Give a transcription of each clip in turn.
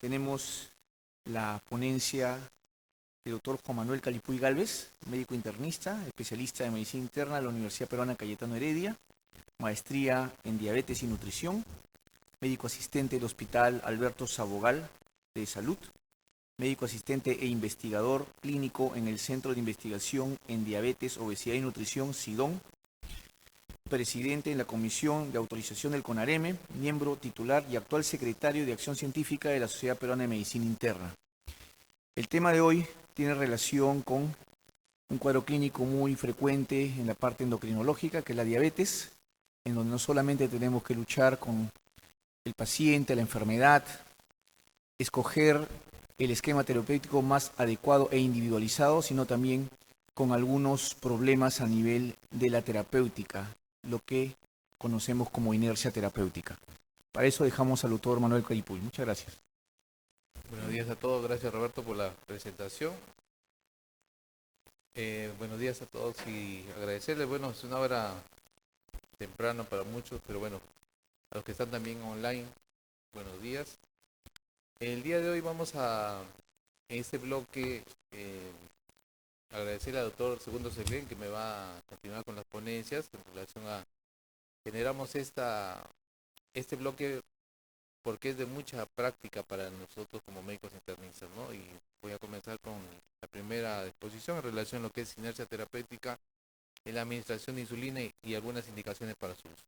Tenemos la ponencia del doctor Juan Manuel Calipuy Gálvez, médico internista, especialista en medicina interna de la Universidad Peruana Cayetano Heredia, maestría en diabetes y nutrición, médico asistente del Hospital Alberto Sabogal de Salud, médico asistente e investigador clínico en el Centro de Investigación en Diabetes, Obesidad y Nutrición, CIDON, presidente en la Comisión de Autorización del CONAREME, miembro titular y actual secretario de Acción Científica de la Sociedad Peruana de Medicina Interna. El tema de hoy tiene relación con un cuadro clínico muy frecuente en la parte endocrinológica, que es la diabetes, en donde no solamente tenemos que luchar con el paciente, la enfermedad, escoger el esquema terapéutico más adecuado e individualizado, sino también con algunos problemas a nivel de la terapéutica, lo que conocemos como inercia terapéutica. Para eso dejamos al doctor Manuel Calipuy. Muchas gracias. Buenos días a todos, gracias Roberto por la presentación. Buenos días a todos y agradecerles, bueno, es una hora temprano para muchos, pero bueno, a los que están también online, buenos días. El día de hoy vamos a, en este bloque, agradecerle al doctor Segundo Seglén que me va a continuar con las ponencias en relación a, generamos este bloque porque es de mucha práctica para nosotros como médicos internistas, ¿no? Y voy a comenzar con la primera exposición en relación a lo que es inercia terapéutica en la administración de insulina y algunas indicaciones para su uso.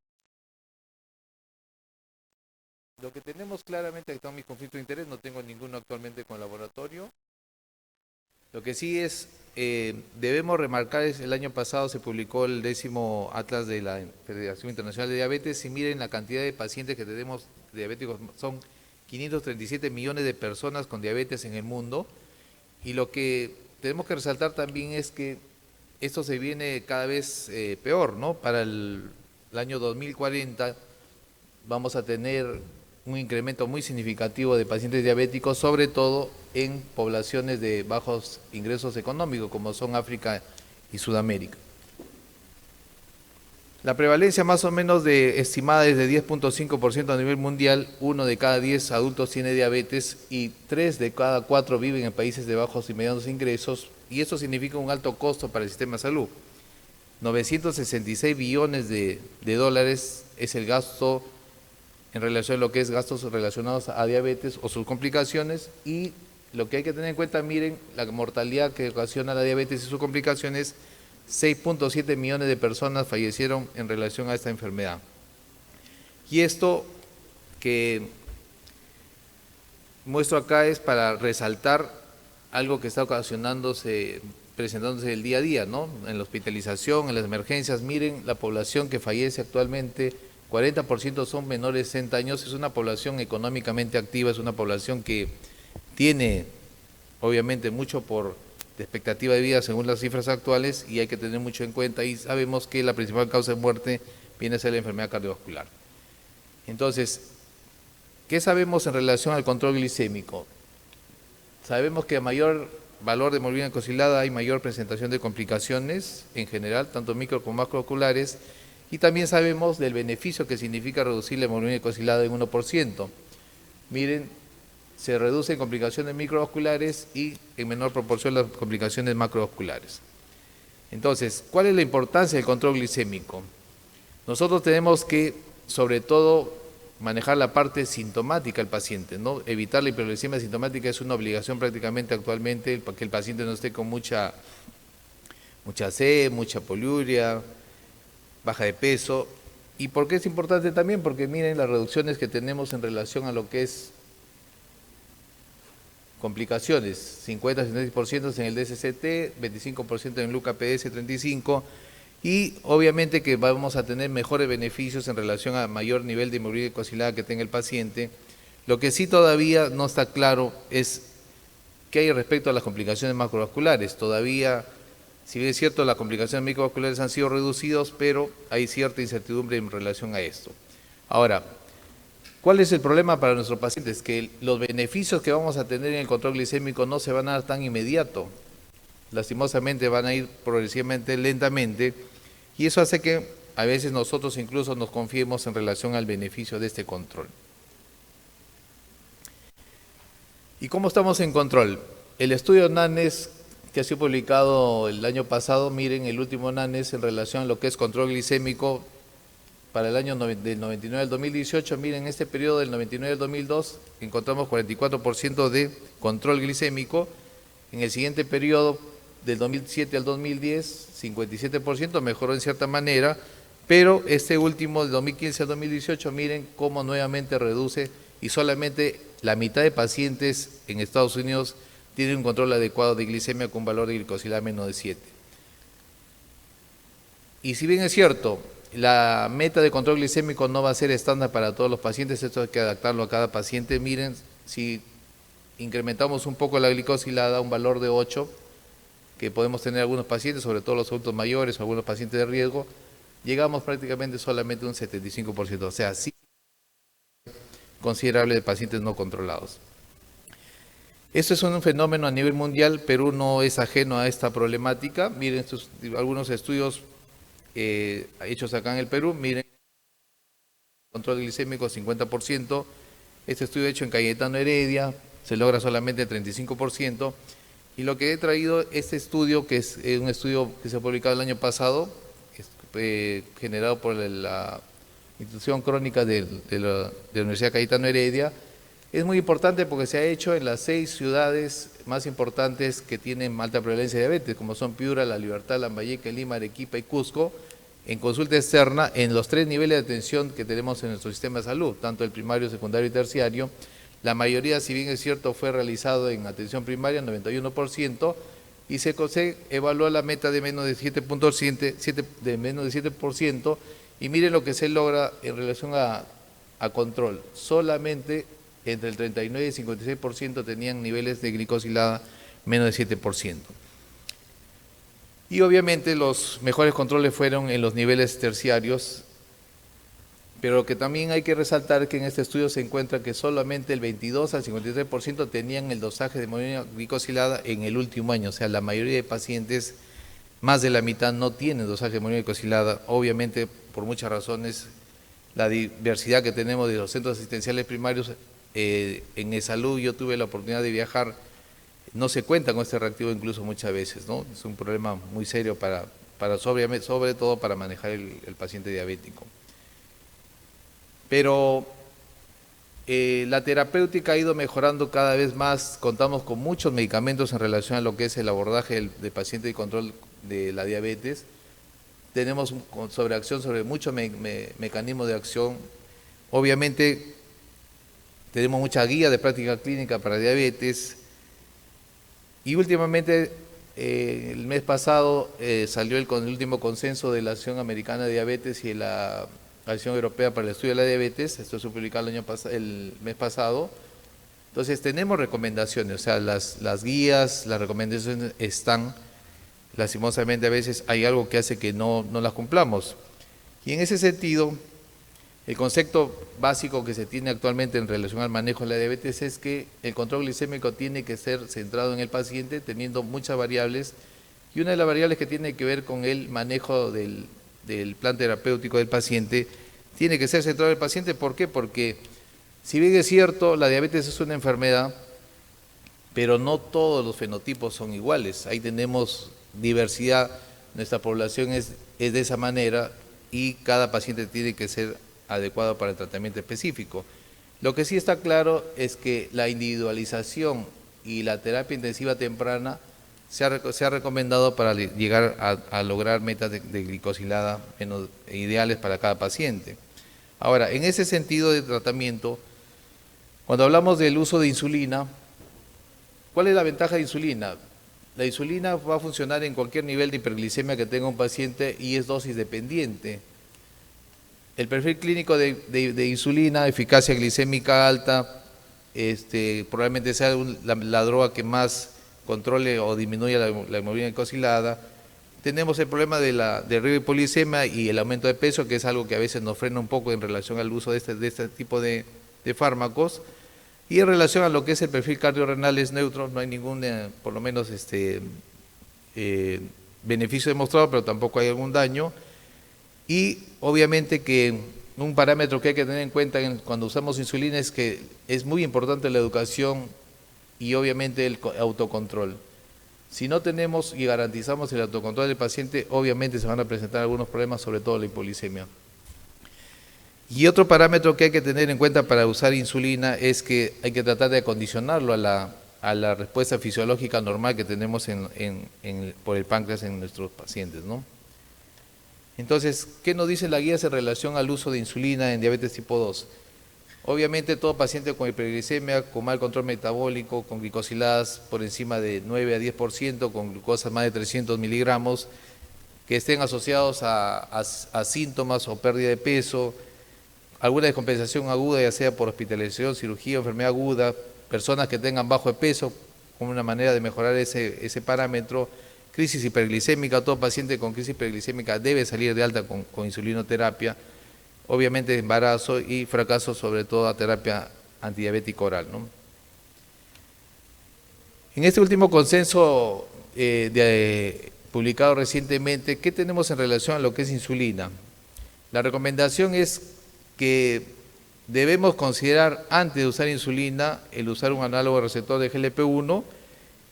Lo que tenemos claramente, aquí están mis conflictos de interés, no tengo ninguno actualmente con laboratorio. Lo que sí es, debemos remarcar, es el año pasado se publicó el 10º Atlas de la Federación Internacional de Diabetes y miren la cantidad de pacientes que tenemos diabéticos, son 537 millones de personas con diabetes en el mundo, y lo que tenemos que resaltar también es que esto se viene cada vez peor, ¿no? Para el año 2040 vamos a tener un incremento muy significativo de pacientes diabéticos, sobre todo en poblaciones de bajos ingresos económicos, como son África y Sudamérica. La prevalencia más o menos estimada es de 10.5% a nivel mundial. 1 de cada 10 adultos tiene diabetes y 3 de cada 4 viven en países de bajos y medianos ingresos, y eso significa un alto costo para el sistema de salud. 966 billones de dólares es el gasto en relación a lo que es gastos relacionados a diabetes o sus complicaciones, y lo que hay que tener en cuenta, miren, la mortalidad que ocasiona la diabetes y sus complicaciones, 6.7 millones de personas fallecieron en relación a esta enfermedad. Y esto que muestro acá es para resaltar algo que está presentándose el día a día, ¿no? En la hospitalización, en las emergencias, miren la población que fallece actualmente, 40% son menores de 60 años, es una población económicamente activa, es una población que tiene obviamente mucho de expectativa de vida según las cifras actuales, y hay que tener mucho en cuenta, y sabemos que la principal causa de muerte viene a ser la enfermedad cardiovascular. Entonces, ¿qué sabemos en relación al control glicémico? Sabemos que a mayor valor de hemoglobina glucosilada hay mayor presentación de complicaciones en general, tanto micro como macrooculares, y también sabemos del beneficio que significa reducir la hemoglobina glucosilada en 1%. Miren, se reducen complicaciones microvasculares y en menor proporción las complicaciones macrovasculares. Entonces, ¿cuál es la importancia del control glicémico? Nosotros tenemos que, sobre todo, manejar la parte sintomática del paciente, ¿no? Evitar la hiperglicemia sintomática es una obligación prácticamente actualmente, para que el paciente no esté con mucha sed, mucha poliuria, baja de peso. ¿Y por qué es importante también? Porque miren las reducciones que tenemos en relación a lo que es complicaciones, 50-76% en el DSCT, 25% en el UKPS 35%, y obviamente que vamos a tener mejores beneficios en relación a mayor nivel de hemoglobina glucosilada que tenga el paciente. Lo que sí todavía no está claro es qué hay respecto a las complicaciones macrovasculares. Todavía, si bien es cierto, las complicaciones microvasculares han sido reducidas, pero hay cierta incertidumbre en relación a esto. Ahora, ¿cuál es el problema para nuestros pacientes? Que los beneficios que vamos a tener en el control glicémico no se van a dar tan inmediato. Lastimosamente van a ir progresivamente, lentamente, y eso hace que a veces nosotros incluso nos confiemos en relación al beneficio de este control. ¿Y cómo estamos en control? El estudio NANES que ha sido publicado el año pasado, miren el último NANES en relación a lo que es control glicémico para el año del 99 al 2018, miren, en este periodo del 99 al 2002 encontramos 44% de control glicémico. En el siguiente periodo, del 2007 al 2010, 57%, mejoró en cierta manera, pero este último, del 2015 al 2018, miren cómo nuevamente reduce y solamente la mitad de pacientes en Estados Unidos tienen un control adecuado de glicemia con valor de glicosilada menos de 7. Y si bien es cierto, la meta de control glicémico no va a ser estándar para todos los pacientes, esto hay que adaptarlo a cada paciente. Miren, si incrementamos un poco la glicosilada a un valor de 8, que podemos tener algunos pacientes, sobre todo los adultos mayores o algunos pacientes de riesgo, llegamos prácticamente solamente a un 75%, o sea, sí considerable de pacientes no controlados. Esto es un fenómeno a nivel mundial, Perú no es ajeno a esta problemática. Miren estos algunos estudios hechos acá en el Perú, miren, control glicémico 50%, este estudio hecho en Cayetano Heredia se logra solamente 35%, y lo que he traído este estudio, que es un estudio que se ha publicado el año pasado, generado por la institución crónica de la Universidad Cayetano Heredia, es muy importante porque se ha hecho en las 6 ciudades más importantes que tienen alta prevalencia de diabetes, como son Piura, La Libertad, Lambayeque, Lima, Arequipa y Cusco, en consulta externa en los 3 niveles de atención que tenemos en nuestro sistema de salud, tanto el primario, secundario y terciario. La mayoría, si bien es cierto, fue realizado en atención primaria, 91%, y se evaluó la meta de menos de 7%, y miren lo que se logra en relación a control. Solamente entre el 39 y el 56% tenían niveles de glicosilada menos de 7%. Y obviamente los mejores controles fueron en los niveles terciarios, pero lo que también hay que resaltar es que en este estudio se encuentra que solamente el 22 al 53% tenían el dosaje de hemoglobina glicosilada en el último año, o sea, la mayoría de pacientes, más de la mitad, no tienen dosaje de hemoglobina glicosilada, obviamente por muchas razones. La diversidad que tenemos de los centros asistenciales primarios en E-Salud, yo tuve la oportunidad de viajar, no se cuenta con este reactivo incluso muchas veces, ¿no? Es un problema muy serio sobre todo para manejar el paciente diabético. Pero la terapéutica ha ido mejorando cada vez más, contamos con muchos medicamentos en relación a lo que es el abordaje del paciente y control de la diabetes. Tenemos sobreacción sobre muchos mecanismos de acción. Obviamente tenemos mucha guía de práctica clínica para diabetes, y últimamente el mes pasado salió el último consenso de la Asociación Americana de Diabetes y la Asociación Europea para el Estudio de la Diabetes. Esto se publicó el mes pasado. Entonces tenemos recomendaciones, o sea, las guías, las recomendaciones están. Lastimosamente a veces hay algo que hace que no las cumplamos. Y en ese sentido, el concepto básico que se tiene actualmente en relación al manejo de la diabetes es que el control glicémico tiene que ser centrado en el paciente, teniendo muchas variables, y una de las variables que tiene que ver con el manejo del plan terapéutico del paciente tiene que ser centrado en el paciente. ¿Por qué? Porque si bien es cierto, la diabetes es una enfermedad, pero no todos los fenotipos son iguales. Ahí tenemos diversidad, nuestra población es de esa manera, y cada paciente tiene que ser adecuado para el tratamiento específico. Lo que sí está claro es que la individualización y la terapia intensiva temprana se ha recomendado para llegar a lograr metas de glicosilada ideales para cada paciente. Ahora, en ese sentido de tratamiento, cuando hablamos del uso de insulina, ¿cuál es la ventaja de insulina? La insulina va a funcionar en cualquier nivel de hiperglicemia que tenga un paciente y es dosis dependiente. El perfil clínico de insulina, eficacia glicémica alta, probablemente sea la droga que más controle o disminuya la hemoglobina glicosilada. Tenemos el problema de riesgo de polisemia y el aumento de peso, que es algo que a veces nos frena un poco en relación al uso de este tipo de fármacos. Y en relación a lo que es el perfil cardiorrenal es neutro, no hay ningún, por lo menos, beneficio demostrado, pero tampoco hay algún daño. Y obviamente que un parámetro que hay que tener en cuenta cuando usamos insulina es que es muy importante la educación y obviamente el autocontrol. Si no tenemos y garantizamos el autocontrol del paciente, obviamente se van a presentar algunos problemas, sobre todo la hipoglicemia. Y otro parámetro que hay que tener en cuenta para usar insulina es que hay que tratar de acondicionarlo a la respuesta fisiológica normal que tenemos por el páncreas en nuestros pacientes, ¿no? Entonces, ¿qué nos dice la guía en relación al uso de insulina en diabetes tipo 2? Obviamente todo paciente con hiperglicemia, con mal control metabólico, con glicosiladas por encima de 9 a 10%, con glucosa más de 300 miligramos, que estén asociados a síntomas o pérdida de peso, alguna descompensación aguda, ya sea por hospitalización, cirugía, enfermedad aguda, personas que tengan bajo de peso, como una manera de mejorar ese parámetro, crisis hiperglicémica, todo paciente con crisis hiperglicémica debe salir de alta con insulinoterapia, obviamente embarazo y fracaso sobre todo a terapia antidiabética oral, ¿no? En este último consenso publicado recientemente, ¿qué tenemos en relación a lo que es insulina? La recomendación es que debemos considerar antes de usar insulina el usar un análogo receptor de GLP-1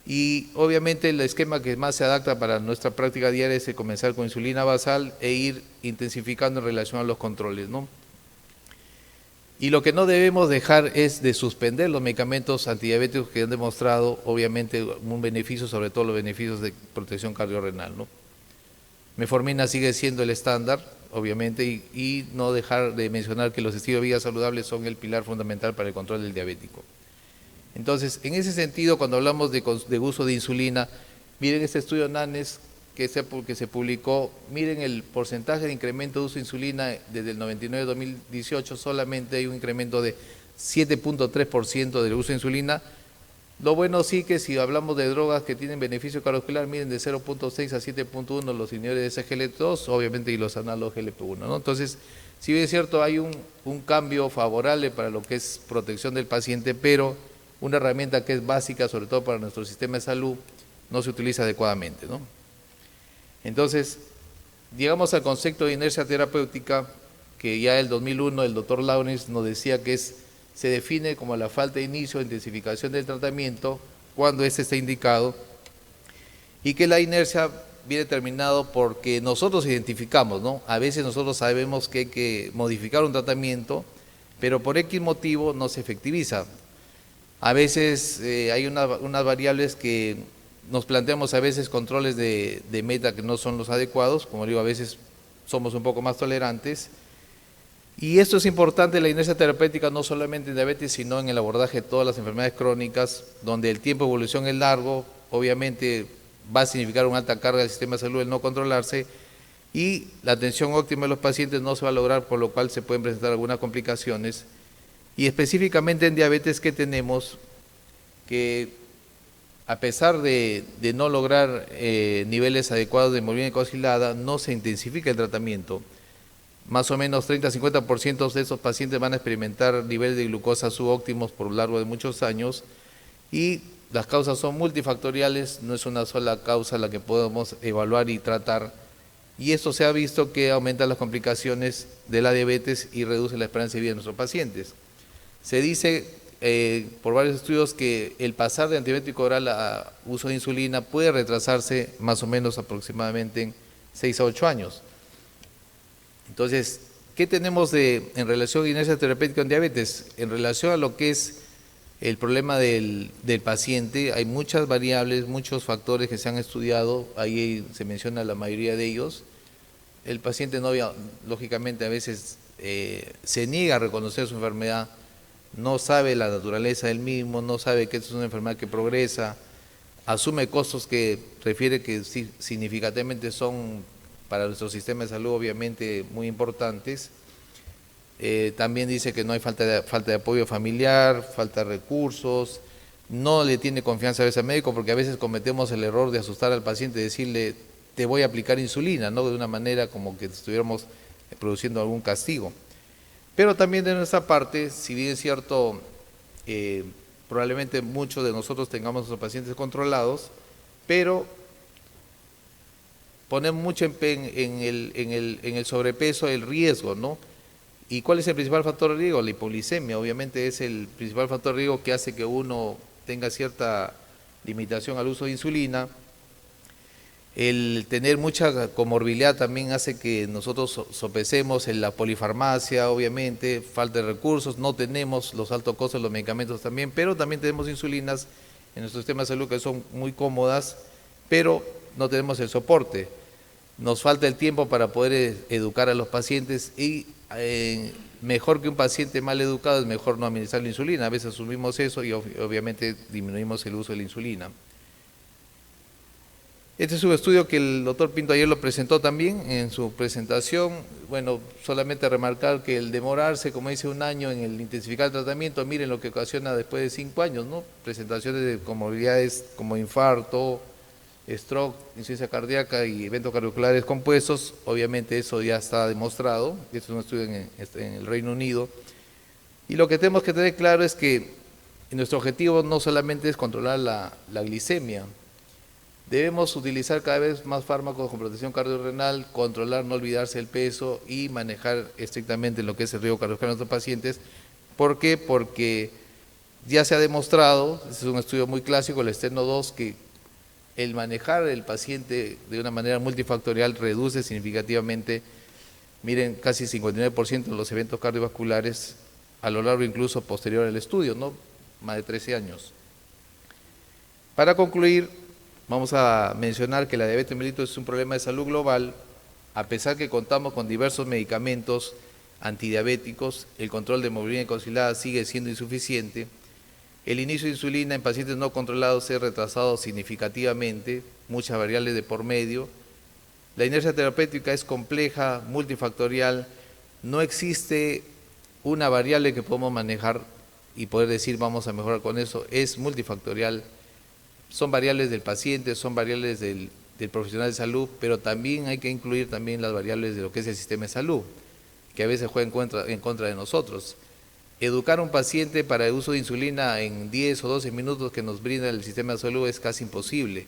y obviamente el esquema que más se adapta para nuestra práctica diaria es comenzar con insulina basal e ir intensificando en relación a los controles, ¿no? Y lo que no debemos dejar es de suspender los medicamentos antidiabéticos que han demostrado obviamente un beneficio, sobre todo los beneficios de protección cardiorrenal, ¿no? Metformina sigue siendo el estándar, obviamente, y no dejar de mencionar que los estilos de vida saludables son el pilar fundamental para el control del diabético. Entonces, en ese sentido, cuando hablamos de uso de insulina, miren este estudio NANES que se publicó, miren el porcentaje de incremento de uso de insulina desde el 99 a 2018, solamente hay un incremento de 7.3% del uso de insulina. Lo bueno sí que si hablamos de drogas que tienen beneficio cardiovascular, miren de 0.6 a 7.1 los inhibidores de SGLT2, obviamente, y los análogos GLP-1, ¿no? Entonces, si bien es cierto, hay un cambio favorable para lo que es protección del paciente, pero una herramienta que es básica, sobre todo para nuestro sistema de salud, no se utiliza adecuadamente, ¿no? Entonces, llegamos al concepto de inercia terapéutica, que ya en el 2001 el doctor Lawrence nos decía que se define como la falta de inicio o intensificación del tratamiento cuando éste está indicado, y que la inercia viene determinado porque nosotros identificamos, ¿no? A veces nosotros sabemos que hay que modificar un tratamiento, pero por X motivo no se efectiviza. A veces hay unas variables que nos planteamos a veces controles de meta que no son los adecuados, como digo, a veces somos un poco más tolerantes. Y esto es importante, la inercia terapéutica, no solamente en diabetes, sino en el abordaje de todas las enfermedades crónicas, donde el tiempo de evolución es largo, obviamente va a significar una alta carga del sistema de salud el no controlarse, y la atención óptima de los pacientes no se va a lograr, por lo cual se pueden presentar algunas complicaciones. Y específicamente en diabetes, que tenemos que a pesar de no lograr niveles adecuados de hemoglobina glicosilada, no se intensifica el tratamiento. Más o menos 30-50% de esos pacientes van a experimentar niveles de glucosa subóptimos por lo largo de muchos años, y las causas son multifactoriales, no es una sola causa la que podemos evaluar y tratar, y esto se ha visto que aumenta las complicaciones de la diabetes y reduce la esperanza de vida de nuestros pacientes. Se dice por varios estudios que el pasar de antibiótico oral a uso de insulina puede retrasarse más o menos aproximadamente en 6 a 8 años. Entonces, ¿qué tenemos en relación a inercia terapéutica en diabetes? En relación a lo que es el problema del paciente, hay muchas variables, muchos factores que se han estudiado, ahí se menciona la mayoría de ellos. El paciente lógicamente a veces se niega a reconocer su enfermedad, no sabe la naturaleza del mismo, no sabe que es una enfermedad que progresa, asume costos que refiere que significativamente son para nuestro sistema de salud obviamente muy importantes. También dice que no hay falta de apoyo familiar, falta de recursos, no le tiene confianza a veces al médico, porque a veces cometemos el error de asustar al paciente y decirle te voy a aplicar insulina, ¿no? De una manera como que estuviéramos produciendo algún castigo. Pero también de nuestra parte, si bien es cierto, probablemente muchos de nosotros tengamos a nuestros pacientes controlados, pero ponemos mucho en el sobrepeso, el riesgo, ¿no? ¿Y cuál es el principal factor de riesgo? La hipoglicemia, obviamente es el principal factor de riesgo que hace que uno tenga cierta limitación al uso de insulina. El tener mucha comorbilidad también hace que nosotros sopesemos en la polifarmacia, obviamente, falta de recursos, no tenemos los altos costos de los medicamentos también, pero también tenemos insulinas en nuestro sistema de salud que son muy cómodas, pero no tenemos el soporte. Nos falta el tiempo para poder educar a los pacientes y mejor que un paciente mal educado es mejor no administrar la insulina. A veces asumimos eso y obviamente disminuimos el uso de la insulina. Este es un estudio que el doctor Pinto ayer lo presentó también en su presentación. Bueno, solamente remarcar que el demorarse, como dice, un año en el intensificar el tratamiento, miren lo que ocasiona después de 5 años, ¿no? Presentaciones de comorbilidades como infarto, stroke, insuficiencia cardíaca y eventos cardiovasculares compuestos. Obviamente eso ya está demostrado, este es un estudio en el Reino Unido. Y lo que tenemos que tener claro es que nuestro objetivo no solamente es controlar la glicemia. Debemos utilizar cada vez más fármacos con protección cardiorrenal, controlar, no olvidarse el peso y manejar estrictamente lo que es el riesgo cardiovascular en nuestros pacientes. ¿Por qué? Porque ya se ha demostrado, este es un estudio muy clásico, el Steno 2, que el manejar el paciente de una manera multifactorial reduce significativamente, miren, casi 59% de los eventos cardiovasculares a lo largo incluso posterior al estudio, ¿no? Más de 13 años. Para concluir, vamos a mencionar que la diabetes mellitus es un problema de salud global. A pesar que contamos con diversos medicamentos antidiabéticos, el control de hemoglobina glicosilada sigue siendo insuficiente. El inicio de insulina en pacientes no controlados se ha retrasado significativamente, muchas variables de por medio. La inercia terapéutica es compleja, multifactorial, no existe una variable que podamos manejar y poder decir vamos a mejorar con eso, es multifactorial. Son variables del paciente, son variables del profesional de salud, pero también hay que incluir también las variables de lo que es el sistema de salud, que a veces juega en contra de nosotros. Educar a un paciente para el uso de insulina en 10 o 12 minutos que nos brinda el sistema de salud es casi imposible.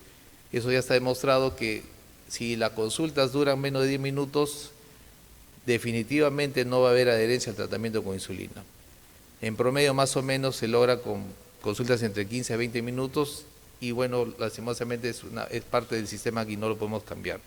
Eso ya está demostrado que si las consultas duran menos de 10 minutos, definitivamente no va a haber adherencia al tratamiento con insulina. En promedio más o menos se logra con consultas entre 15 a 20 minutos y bueno, lastimosamente es parte del sistema que no lo podemos cambiar.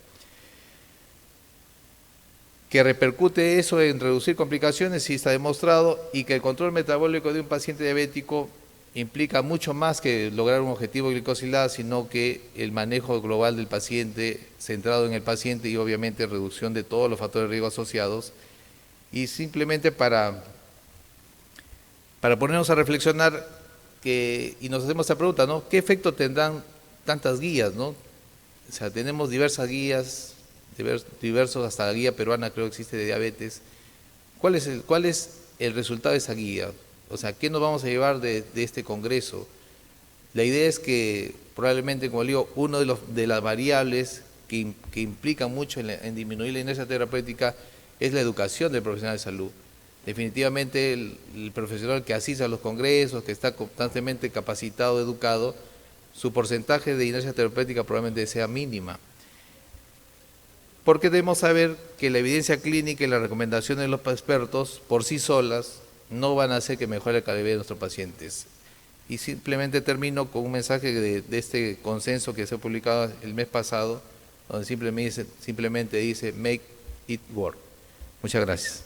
Que repercute eso en reducir complicaciones, sí está demostrado, y que el control metabólico de un paciente diabético implica mucho más que lograr un objetivo de glicosilada, sino que el manejo global del paciente, centrado en el paciente y obviamente reducción de todos los factores de riesgo asociados. Y simplemente para ponernos a reflexionar y nos hacemos esta pregunta, ¿no? ¿Qué efecto tendrán tantas guías, ¿no? O sea, tenemos diversas guías, diversos, hasta la guía peruana creo que existe de diabetes. ¿Cuál es el resultado de esa guía? O sea, ¿qué nos vamos a llevar de este congreso? La idea es que probablemente, como digo, una de las variables que implican mucho en disminuir la inercia terapéutica es la educación del profesional de salud. Definitivamente el profesional que asiste a los congresos, que está constantemente capacitado, educado, su porcentaje de inercia terapéutica probablemente sea mínima. Porque debemos saber que la evidencia clínica y las recomendaciones de los expertos por sí solas no van a hacer que mejore la calidad de vida de nuestros pacientes. Y simplemente termino con un mensaje de este consenso que se ha publicado el mes pasado, donde simplemente dice make it work. Muchas gracias.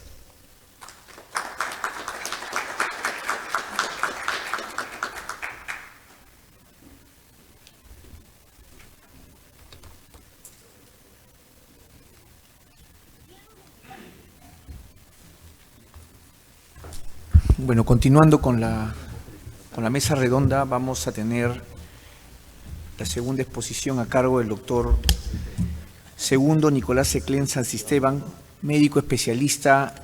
Bueno, continuando con la mesa redonda, vamos a tener la segunda exposición a cargo del doctor segundo Nicolás Seclén Santisteban, médico especialista,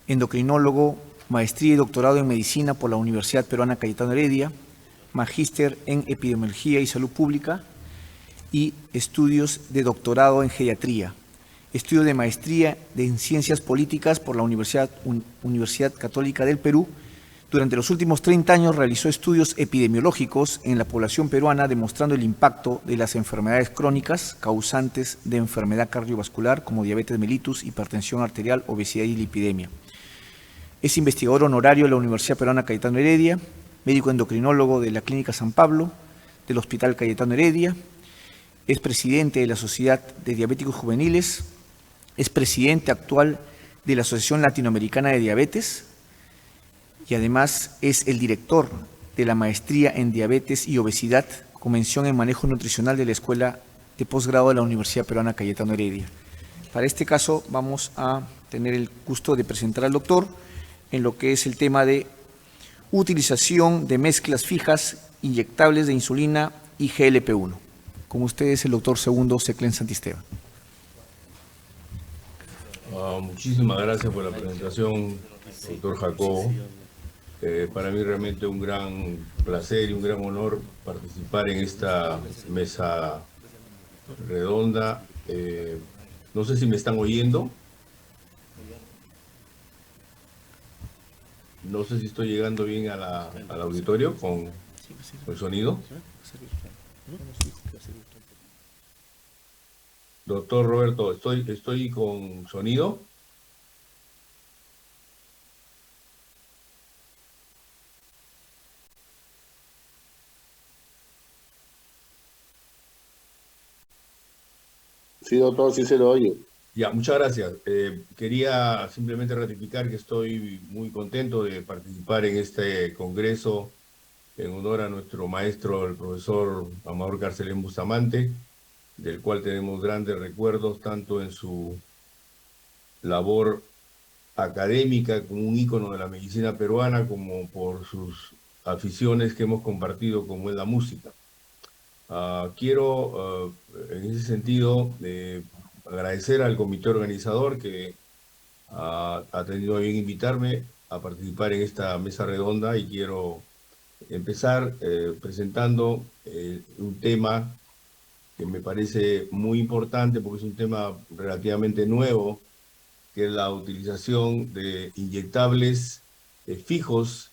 endocrinólogo, maestría y doctorado en medicina por la Universidad Peruana Cayetano Heredia, magíster en epidemiología y salud pública y estudios de doctorado en geriatría. Estudio de maestría en Ciencias Políticas por la Universidad Católica del Perú. Durante los últimos 30 años realizó estudios epidemiológicos en la población peruana, demostrando el impacto de las enfermedades crónicas causantes de enfermedad cardiovascular como diabetes mellitus, hipertensión arterial, obesidad y lipidemia. Es investigador honorario de la Universidad Peruana Cayetano Heredia, médico endocrinólogo de la Clínica San Pablo, del Hospital Cayetano Heredia, es presidente de la Sociedad de Diabéticos Juveniles, es presidente actual de la Asociación Latinoamericana de Diabetes y además es el director de la Maestría en Diabetes y Obesidad con mención en Manejo Nutricional de la Escuela de Posgrado de la Universidad Peruana Cayetano Heredia. Para este caso vamos a tener el gusto de presentar al doctor en lo que es el tema de utilización de mezclas fijas inyectables de insulina y GLP-1. Con ustedes el doctor Segundo Seclen Santisteban. Muchísimas gracias por la presentación, doctor Jacobo. Para mí realmente un gran placer y un gran honor participar en esta mesa redonda. No sé si me están oyendo. No sé si estoy llegando bien al auditorio con el sonido. Doctor Roberto, ¿estoy con sonido? Sí, doctor, sí se lo oye. Ya, muchas gracias. Quería simplemente ratificar que estoy muy contento de participar en este congreso en honor a nuestro maestro, el profesor Amador Carcelén Bustamante, del cual tenemos grandes recuerdos, tanto en su labor académica como un ícono de la medicina peruana, como por sus aficiones que hemos compartido, como es la música. Quiero, en ese sentido, agradecer al comité organizador que ha tenido a bien invitarme a participar en esta mesa redonda, y quiero empezar presentando un tema que me parece muy importante porque es un tema relativamente nuevo, que es la utilización de inyectables fijos,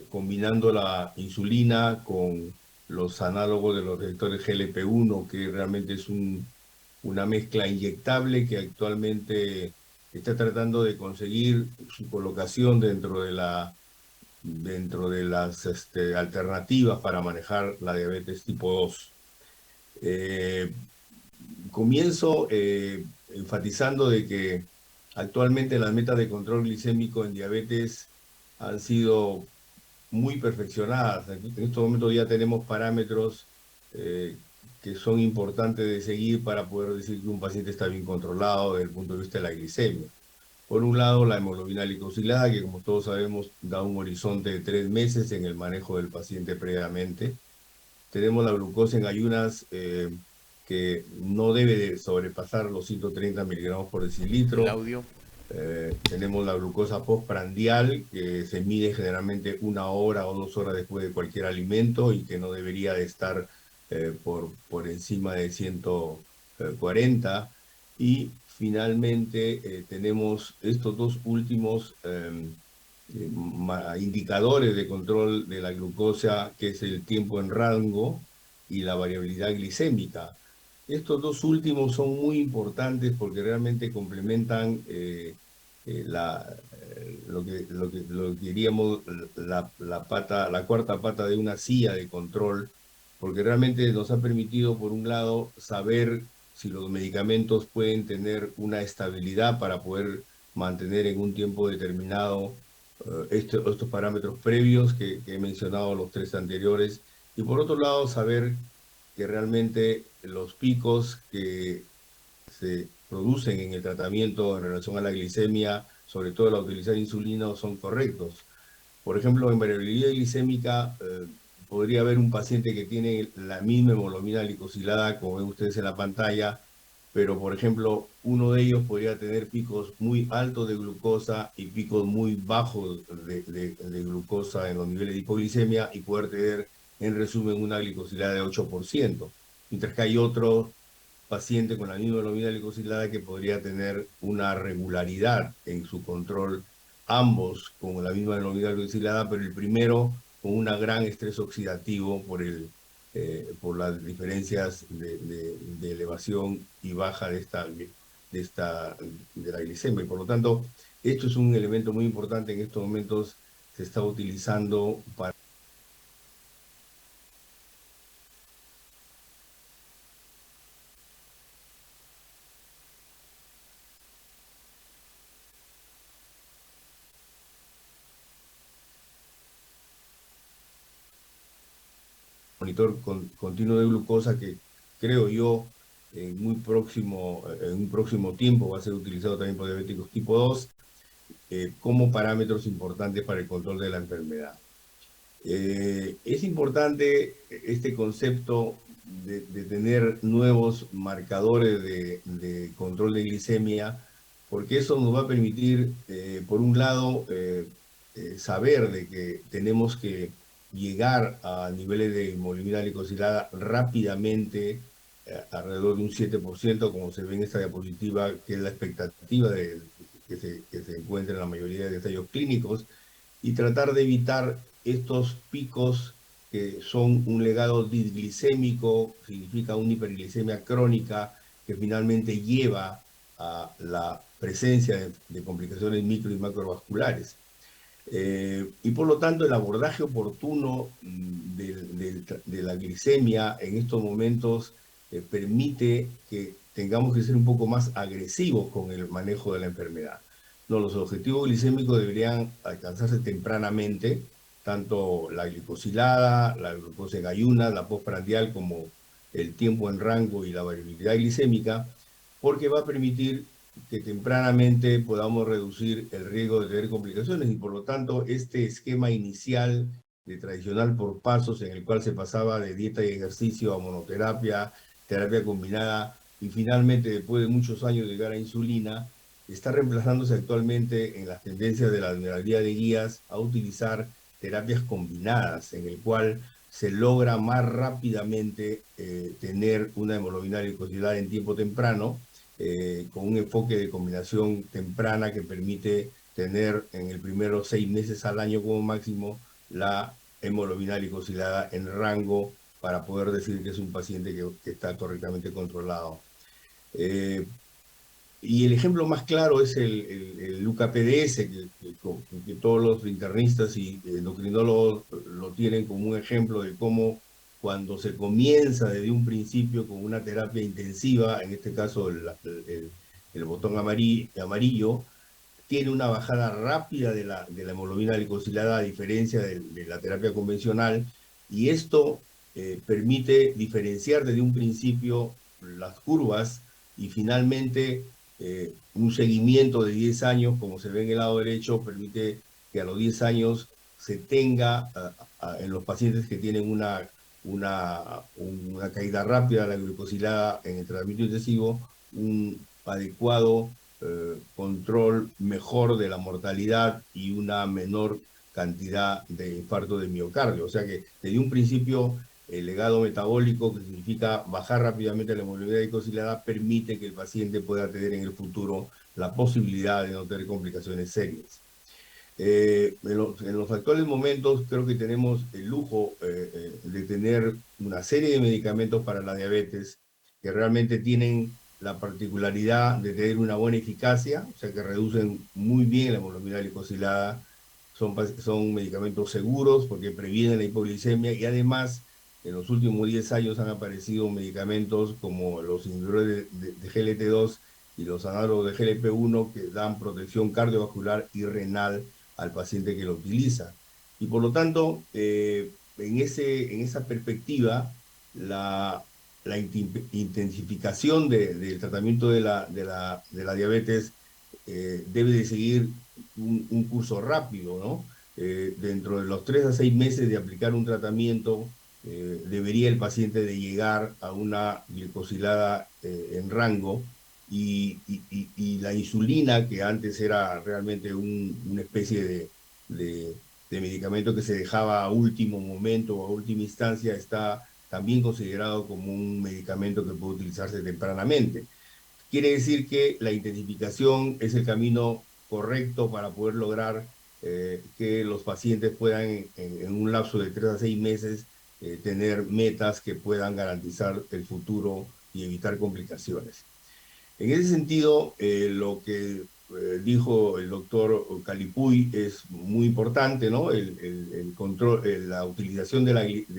combinando la insulina con los análogos de los receptores GLP-1, que realmente es una mezcla inyectable que actualmente está tratando de conseguir su colocación dentro de las alternativas para manejar la diabetes tipo 2. Comienzo enfatizando de que actualmente las metas de control glicémico en diabetes han sido muy perfeccionadas. En estos momentos ya tenemos parámetros que son importantes de seguir para poder decir que un paciente está bien controlado desde el punto de vista de la glicemia. Por un lado, la hemoglobina glicosilada, que como todos sabemos da un horizonte de 3 meses en el manejo del paciente previamente. Tenemos la glucosa en ayunas que no debe de sobrepasar los 130 miligramos por decilitro. El audio. Tenemos la glucosa postprandial, que se mide generalmente 1 hora o 2 horas después de cualquier alimento y que no debería de estar por encima de 140. Y finalmente tenemos estos dos últimos indicadores de control de la glucosa, que es el tiempo en rango y la variabilidad glicémica. Estos dos últimos son muy importantes porque realmente complementan lo que diríamos la cuarta pata de una silla de control, porque realmente nos ha permitido, por un lado, saber si los medicamentos pueden tener una estabilidad para poder mantener en un tiempo determinado estos parámetros previos que he mencionado, los 3 anteriores, y por otro lado saber que realmente los picos que se producen en el tratamiento en relación a la glicemia, sobre todo la utilizar insulina, son correctos. Por ejemplo, en variabilidad glicémica podría haber un paciente que tiene la misma hemoglobina glicosilada, como ven ustedes en la pantalla, pero por ejemplo, uno de ellos podría tener picos muy altos de glucosa y picos muy bajos de glucosa en los niveles de hipoglicemia, y poder tener, en resumen, una glicosilada de 8%, mientras que hay otro paciente con la misma hemoglobina glicosilada que podría tener una regularidad en su control, ambos con la misma hemoglobina glicosilada, pero el primero con un gran estrés oxidativo por las diferencias de elevación y baja de la glicemia. Y por lo tanto, esto es un elemento muy importante. En estos momentos se está utilizando para monitor continuo de glucosa que creo yo en un próximo tiempo va a ser utilizado también por diabéticos tipo 2 como parámetros importantes para el control de la enfermedad. Es importante este concepto de tener nuevos marcadores de control de glicemia, porque eso nos va a permitir, por un lado, saber de que tenemos que llegar a niveles de hemoglobina glicosilada rápidamente, alrededor de un 7%, como se ve en esta diapositiva, que es la expectativa que se encuentra en la mayoría de ensayos clínicos, y tratar de evitar estos picos que son un legado disglicémico, significa una hiperglicemia crónica que finalmente lleva a la presencia de complicaciones micro y macrovasculares. Y por lo tanto el abordaje oportuno de la glicemia en estos momentos permite que tengamos que ser un poco más agresivos con el manejo de la enfermedad. No, los objetivos glicémicos deberían alcanzarse tempranamente, tanto la glicosilada, la glucosa en ayunas, la postprandial, como el tiempo en rango y la variabilidad glicémica, porque va a permitir que tempranamente podamos reducir el riesgo de tener complicaciones y por lo tanto este esquema inicial de tradicional por pasos en el cual se pasaba de dieta y ejercicio a monoterapia, terapia combinada y finalmente después de muchos años llegar a insulina, está reemplazándose actualmente en las tendencias de la guía de guías a utilizar terapias combinadas en el cual se logra más rápidamente tener una hemoglobina glicosilada en tiempo temprano con un enfoque de combinación temprana que permite tener en el primero 6 meses al año como máximo la hemoglobina glicosilada en rango para poder decir que es un paciente que está correctamente controlado. Y el ejemplo más claro es el UCA-PDS, que todos los internistas y endocrinólogos lo tienen como un ejemplo de cómo cuando se comienza desde un principio con una terapia intensiva, en este caso el botón amarillo, tiene una bajada rápida de la hemoglobina glicosilada a diferencia de la terapia convencional, y esto permite diferenciar desde un principio las curvas y finalmente un seguimiento de 10 años, como se ve en el lado derecho, permite que a los 10 años se tenga en los pacientes que tienen una caída rápida de la glucosilada en el tratamiento intensivo, un adecuado control mejor de la mortalidad y una menor cantidad de infarto de miocardio. O sea que desde un principio el legado metabólico, que significa bajar rápidamente la hemoglobina glicosilada, permite que el paciente pueda tener en el futuro la posibilidad de no tener complicaciones serias. En los actuales momentos creo que tenemos el lujo de tener una serie de medicamentos para la diabetes que realmente tienen la particularidad de tener una buena eficacia, o sea que reducen muy bien la hemoglobina glicosilada, son medicamentos seguros porque previenen la hipoglicemia y además en los últimos 10 años han aparecido medicamentos como los inhibidores de GLT2 y los análogos de GLP-1 que dan protección cardiovascular y renal al paciente que lo utiliza. Y por lo tanto, en esa perspectiva, la intensificación del tratamiento de la diabetes debe de seguir un curso rápido, ¿no? Dentro de los 3 a 6 meses de aplicar un tratamiento, debería el paciente de llegar a una glicosilada en rango y la insulina, que antes era realmente una especie de medicamento que se dejaba a último momento o a última instancia, está también considerado como un medicamento que puede utilizarse tempranamente. Quiere decir que la intensificación es el camino correcto para poder lograr que los pacientes puedan en un lapso de 3 a 6 meses tener metas que puedan garantizar el futuro y evitar complicaciones. En ese sentido, lo que dijo el doctor Calipuy es muy importante, ¿no? El control, la utilización de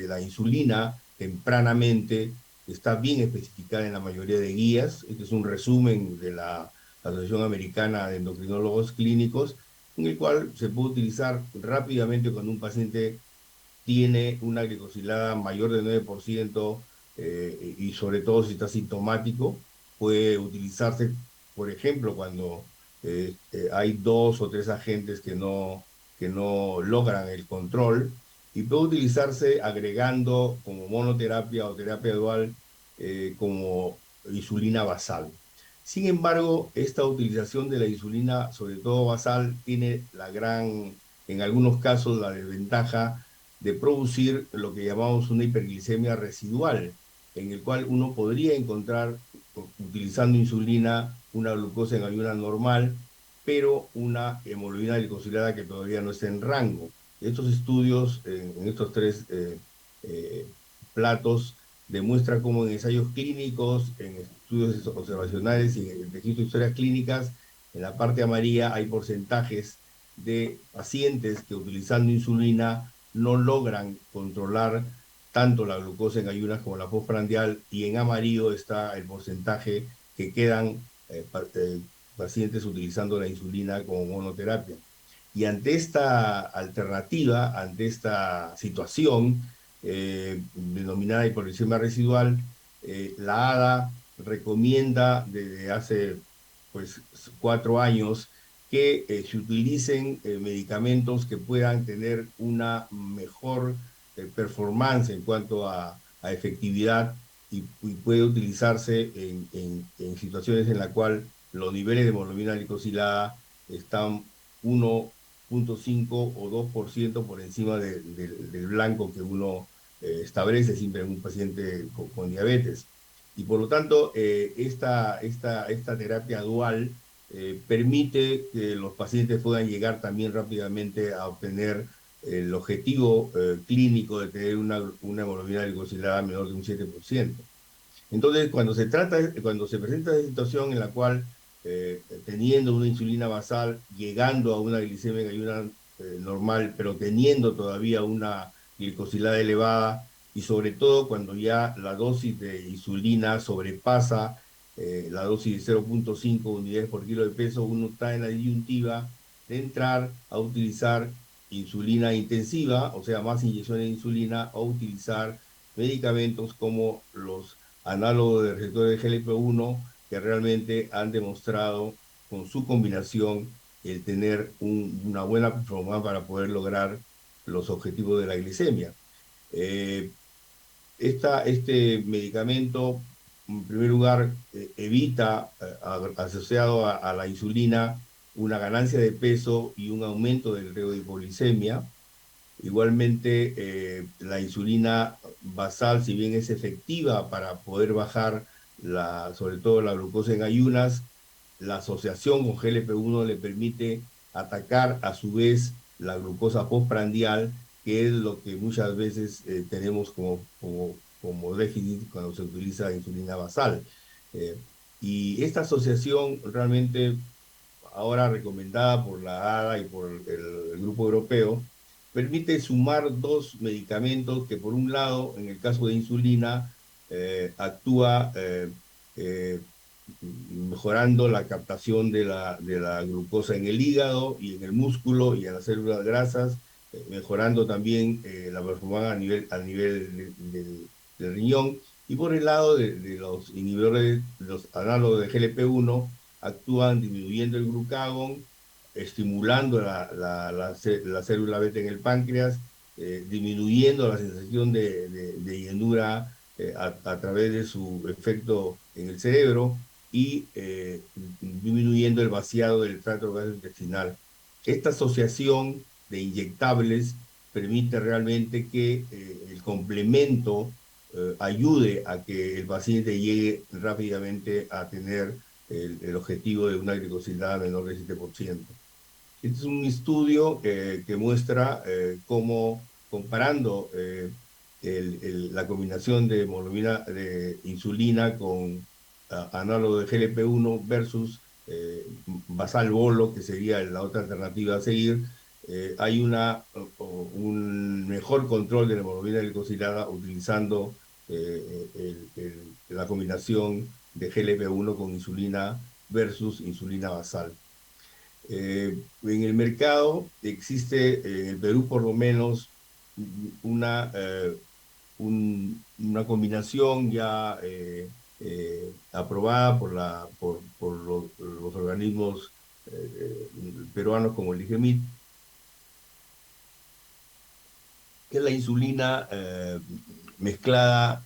la insulina tempranamente está bien especificada en la mayoría de guías. Este es un resumen de la Asociación Americana de Endocrinólogos Clínicos, en el cual se puede utilizar rápidamente cuando un paciente tiene una glicosilada mayor de 9%, y sobre todo si está sintomático, puede utilizarse, por ejemplo, cuando hay 2 o 3 agentes que no logran el control, y puede utilizarse agregando como monoterapia o terapia dual, como insulina basal. Sin embargo, esta utilización de la insulina, sobre todo basal, tiene en algunos casos, la desventaja de producir lo que llamamos una hiperglicemia residual, en el cual uno podría encontrar, utilizando insulina, una glucosa en ayunas normal, pero una hemoglobina glicosilada que todavía no está en rango. Estos estudios, en estos 3 eh, platos, demuestra cómo en ensayos clínicos, en estudios observacionales y en el registro de historias clínicas, en la parte amarilla hay porcentajes de pacientes que utilizando insulina no logran controlar tanto la glucosa en ayunas como la postprandial, y en amarillo está el porcentaje que quedan pacientes utilizando la insulina como monoterapia. Y ante esta alternativa, ante esta situación, denominada hipoglicemia residual, la ADA recomienda desde hace pues 4 años que se utilicen medicamentos que puedan tener una mejor performance en cuanto a efectividad, y puede utilizarse en situaciones en las cuales los niveles de hemoglobina glicosilada están 1,5 o 2% por encima del blanco que uno establece siempre en un paciente con diabetes. Y por lo tanto, esta terapia dual permite que los pacientes puedan llegar también rápidamente a obtener el objetivo clínico de tener una hemoglobina glicosilada menor de un 7%. Entonces, cuando se presenta esa situación en la cual, teniendo una insulina basal, llegando a una glicemia en ayunas normal, pero teniendo todavía una glicosilada elevada, y sobre todo cuando ya la dosis de insulina sobrepasa la dosis de 0,5 unidades por kilo de peso, uno está en la disyuntiva de entrar a utilizar insulina intensiva, o sea, más inyecciones de insulina, o utilizar medicamentos como los análogos de receptores de GLP-1, que realmente han demostrado con su combinación el tener una buena performance para poder lograr los objetivos de la glicemia. Eh, este medicamento, en primer lugar, evita, asociado a la insulina, una ganancia de peso y un aumento del riesgo de hipoglicemia. Igualmente, la insulina basal, si bien es efectiva para poder bajar sobre todo la glucosa en ayunas, la asociación con GLP-1 le permite atacar a su vez la glucosa postprandial, que es lo que muchas veces tenemos como déficit cuando se utiliza insulina basal. Eh, y esta asociación realmente, ahora recomendada por la ADA y por el Grupo Europeo, permite sumar 2 medicamentos que, por un lado, en el caso de insulina, actúa eh, mejorando la captación de la glucosa en el hígado y en el músculo y en las células grasas, mejorando también la performance a nivel del riñón. Y por el lado de los inhibidores, los análogos de GLP-1, actúan disminuyendo el glucagón, estimulando la célula beta en el páncreas, disminuyendo la sensación de llenura a través de su efecto en el cerebro, y disminuyendo el vaciado del tracto gastrointestinal. Esta asociación de inyectables permite realmente que el complemento ayude a que el paciente llegue rápidamente a tener el objetivo de una glicosilada menor del 7%. Este es un estudio que muestra cómo, comparando la combinación de hemoglobina de insulina con análogo de GLP-1 versus basal bolo, que sería la otra alternativa a seguir, hay un mejor control de la hemoglobina glicosilada utilizando la combinación de GLP-1 con insulina versus insulina basal. En el mercado existe, en el Perú por lo menos, una, una combinación ya aprobada por los organismos peruanos como el IGMIT, que es la insulina mezclada,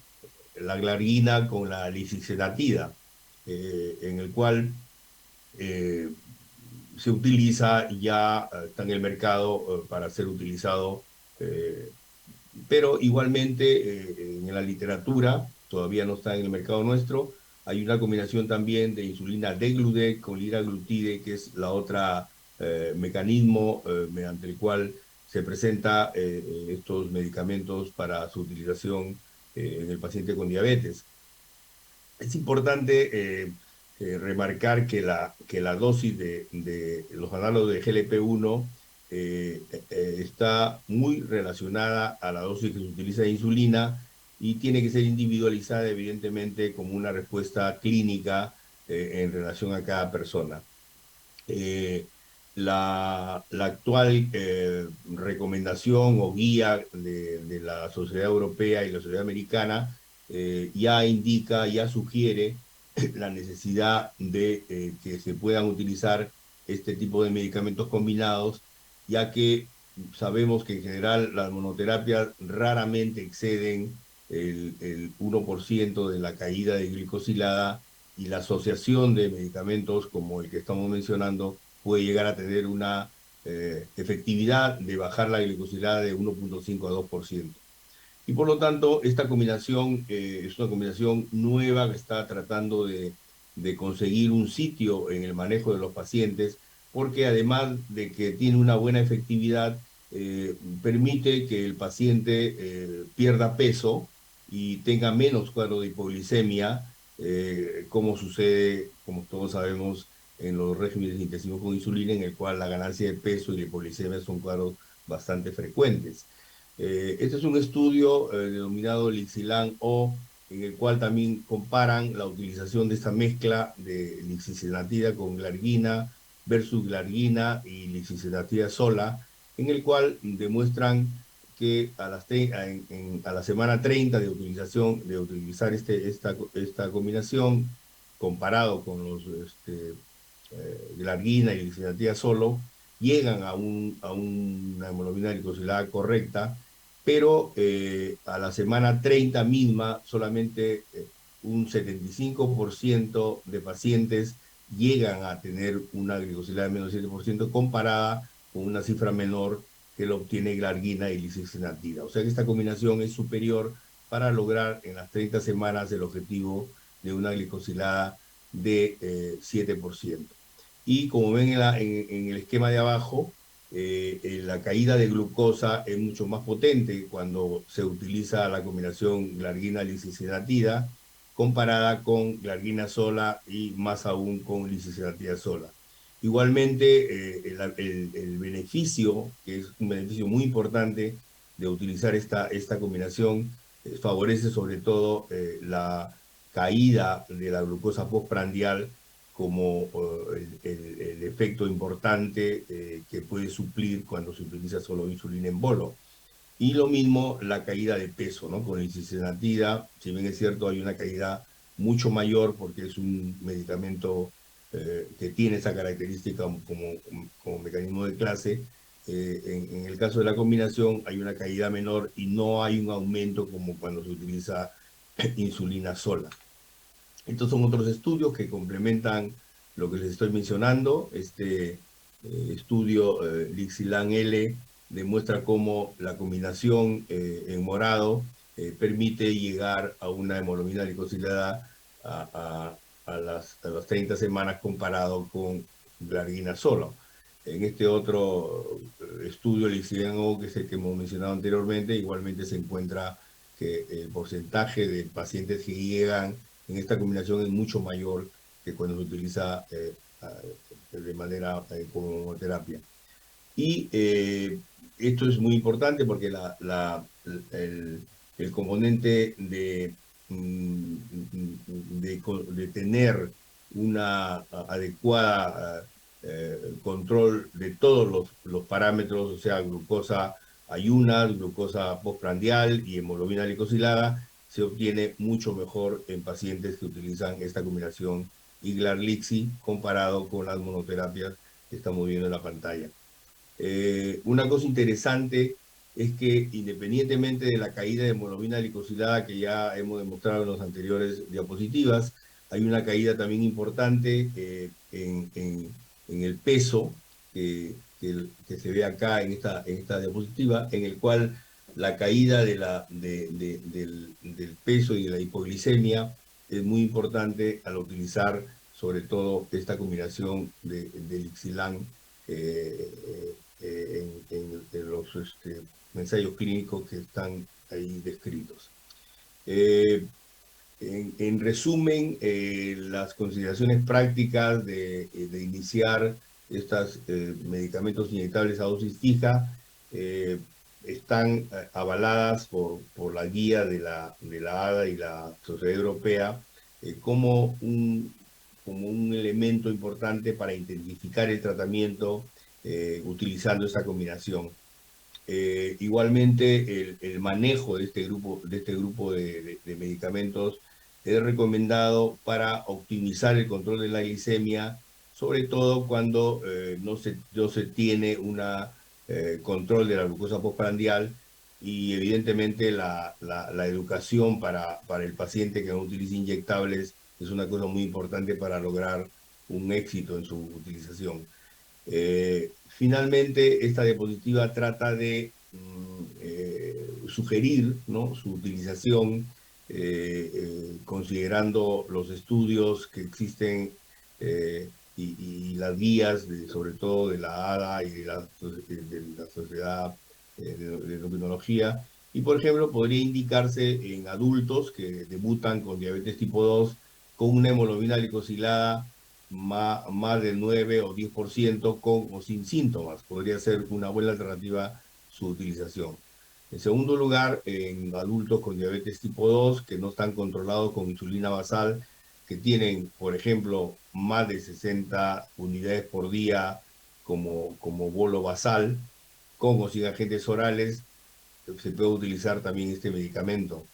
la glargina con la lisixenatida, en el cual eh, se utiliza y ya está en el mercado para ser utilizado, eh, pero igualmente en la literatura, todavía no está en el mercado nuestro, hay una combinación también de insulina degludec con liraglutide, que es la otra mecanismo mediante el cual se presenta estos medicamentos para su utilización en el paciente con diabetes. Es importante remarcar que la dosis de los análogos de GLP-1 está muy relacionada a la dosis que se utiliza de insulina y tiene que ser individualizada, evidentemente, como una respuesta clínica en relación a cada persona. Eh, la actual recomendación o guía de la Sociedad Europea y la Sociedad Americana ya indica, ya sugiere la necesidad de que se puedan utilizar este tipo de medicamentos combinados, ya que sabemos que en general las monoterapias raramente exceden el 1% de la caída de glicosilada, y la asociación de medicamentos como el que estamos mencionando puede llegar a tener una efectividad de bajar la glicosilada de 1,5 a 2%. Y por lo tanto, esta combinación es una combinación nueva que está tratando de conseguir un sitio en el manejo de los pacientes, porque además de que tiene una buena efectividad, permite que el paciente pierda peso y tenga menos cuadro de hipoglicemia, como sucede, como todos sabemos, en los regímenes intensivos con insulina, en el cual la ganancia de peso y la hipoglicemia son cuadros bastante frecuentes. Este es un estudio denominado Lixilan O, en el cual también comparan la utilización de esta mezcla de lixisenatida con glargina versus glargina y lixisenatida sola, en el cual demuestran que a la semana 30 de utilización, de utilizar esta combinación, comparado con los glargina y lixisenatida solo, llegan a una hemoglobina glicosilada correcta, pero a la semana 30 misma solamente un 75% de pacientes llegan a tener una glicosilada de menos 7% comparada con una cifra menor que lo obtiene glargina y lisixenatida. O sea que esta combinación es superior para lograr en las 30 semanas el objetivo de una glicosilada de 7%. Y como ven en el esquema de abajo, la caída de glucosa es mucho más potente cuando se utiliza la combinación glargina-lisicilatida comparada con glargina sola y más aún con lisicilatida sola. Igualmente, el beneficio, que es un beneficio muy importante de utilizar esta combinación, favorece sobre todo la caída de la glucosa postprandial como el efecto importante que puede suplir cuando se utiliza solo insulina en bolo. Y lo mismo la caída de peso, ¿no? Con la insulinatida, si bien es cierto, hay una caída mucho mayor porque es un medicamento que tiene esa característica como mecanismo de clase. En el caso de la combinación hay una caída menor y no hay un aumento como cuando se utiliza insulina sola. Estos son otros estudios que complementan lo que les estoy mencionando. Este estudio Lixilan L demuestra cómo la combinación en morado permite llegar a una hemoglobina glicosilada a las 30 semanas comparado con glargina solo. En este otro estudio Lixilan O, que es el que hemos mencionado anteriormente, igualmente se encuentra que el porcentaje de pacientes que llegan en esta combinación es mucho mayor que cuando se utiliza de manera como terapia. Y esto es muy importante porque el componente de tener una adecuada control de todos los parámetros, o sea, glucosa, ayunas, glucosa postprandial y hemoglobina glicosilada, se obtiene mucho mejor en pacientes que utilizan esta combinación Iglar-Lixi comparado con las monoterapias que estamos viendo en la pantalla. Una cosa interesante es que independientemente de la caída de hemoglobina glicosilada que ya hemos demostrado en las anteriores diapositivas, hay una caída también importante en el peso que se ve acá en esta diapositiva, en el cual la caída del peso y de la hipoglicemia es muy importante al utilizar sobre todo esta combinación de Lixilan en los ensayos clínicos que están ahí descritos. En resumen, las consideraciones prácticas de iniciar estos medicamentos inyectables a dosis fija están avaladas por la guía de la ADA y la Sociedad Europea como un elemento importante para intensificar el tratamiento utilizando esta combinación. Igualmente, el manejo de este grupo de medicamentos es recomendado para optimizar el control de la glicemia, sobre todo cuando no se tiene un control de la glucosa postprandial, y evidentemente la educación para el paciente que no utiliza inyectables es una cosa muy importante para lograr un éxito en su utilización. Finalmente, esta diapositiva trata de sugerir, ¿no?, su utilización considerando los estudios que existen y las guías, sobre todo de la ADA y de la Sociedad de Endocrinología. Y, por ejemplo, podría indicarse en adultos que debutan con diabetes tipo 2 con una hemoglobina glicosilada más del 9 o 10% con o sin síntomas. Podría ser una buena alternativa su utilización. En segundo lugar, en adultos con diabetes tipo 2 que no están controlados con insulina basal, que tienen, por ejemplo, más de 60 unidades por día como bolo basal, con o sin agentes orales, se puede utilizar también este medicamento.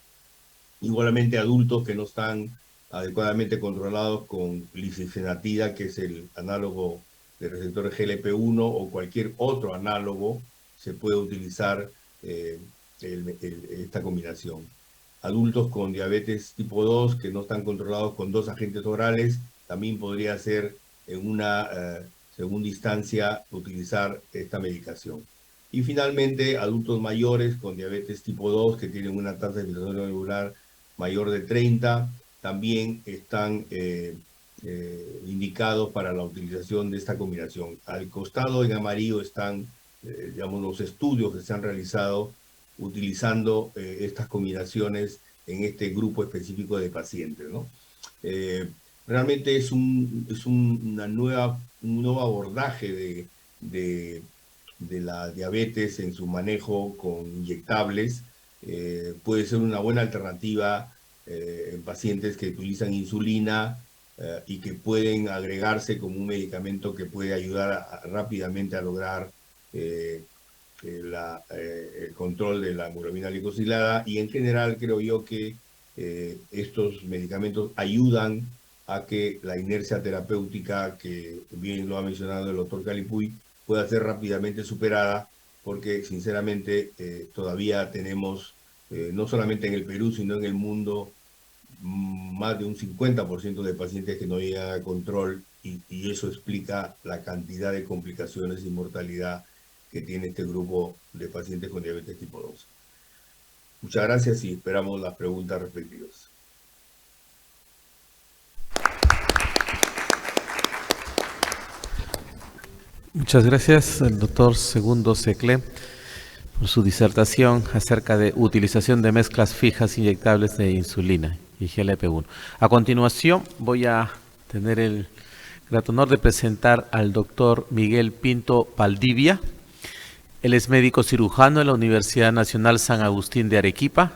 Igualmente, adultos que no están adecuadamente controlados con lisifenatida, que es el análogo del receptor GLP-1 o cualquier otro análogo, se puede utilizar esta combinación. Adultos con diabetes tipo 2 que no están controlados con 2 agentes orales, también podría ser en una segunda instancia utilizar esta medicación. Y finalmente, adultos mayores con diabetes tipo 2 que tienen una tasa de filtración glomerular mayor de 30, también están indicados para la utilización de esta combinación. Al costado en amarillo están digamos, los estudios que se han realizado utilizando estas combinaciones en este grupo específico de pacientes, ¿no? Realmente es un nuevo abordaje de la diabetes en su manejo con inyectables. Puede ser una buena alternativa en pacientes que utilizan insulina y que pueden agregarse como un medicamento que puede ayudar rápidamente a lograr el control de la hemoglobina glicosilada, y en general creo yo que estos medicamentos ayudan a que la inercia terapéutica, que bien lo ha mencionado el doctor Calipuy, pueda ser rápidamente superada, porque sinceramente todavía tenemos, no solamente en el Perú, sino en el mundo, más de un 50% de pacientes que no llegan a control, y eso explica la cantidad de complicaciones y mortalidad que tiene este grupo de pacientes con diabetes tipo 2. Muchas gracias y esperamos las preguntas respectivas. Muchas gracias al doctor Segundo Seclé por su disertación acerca de utilización de mezclas fijas inyectables de insulina y GLP-1. A continuación voy a tener el grato honor de presentar al doctor Miguel Pinto Valdivia. Él es médico cirujano en la Universidad Nacional San Agustín de Arequipa,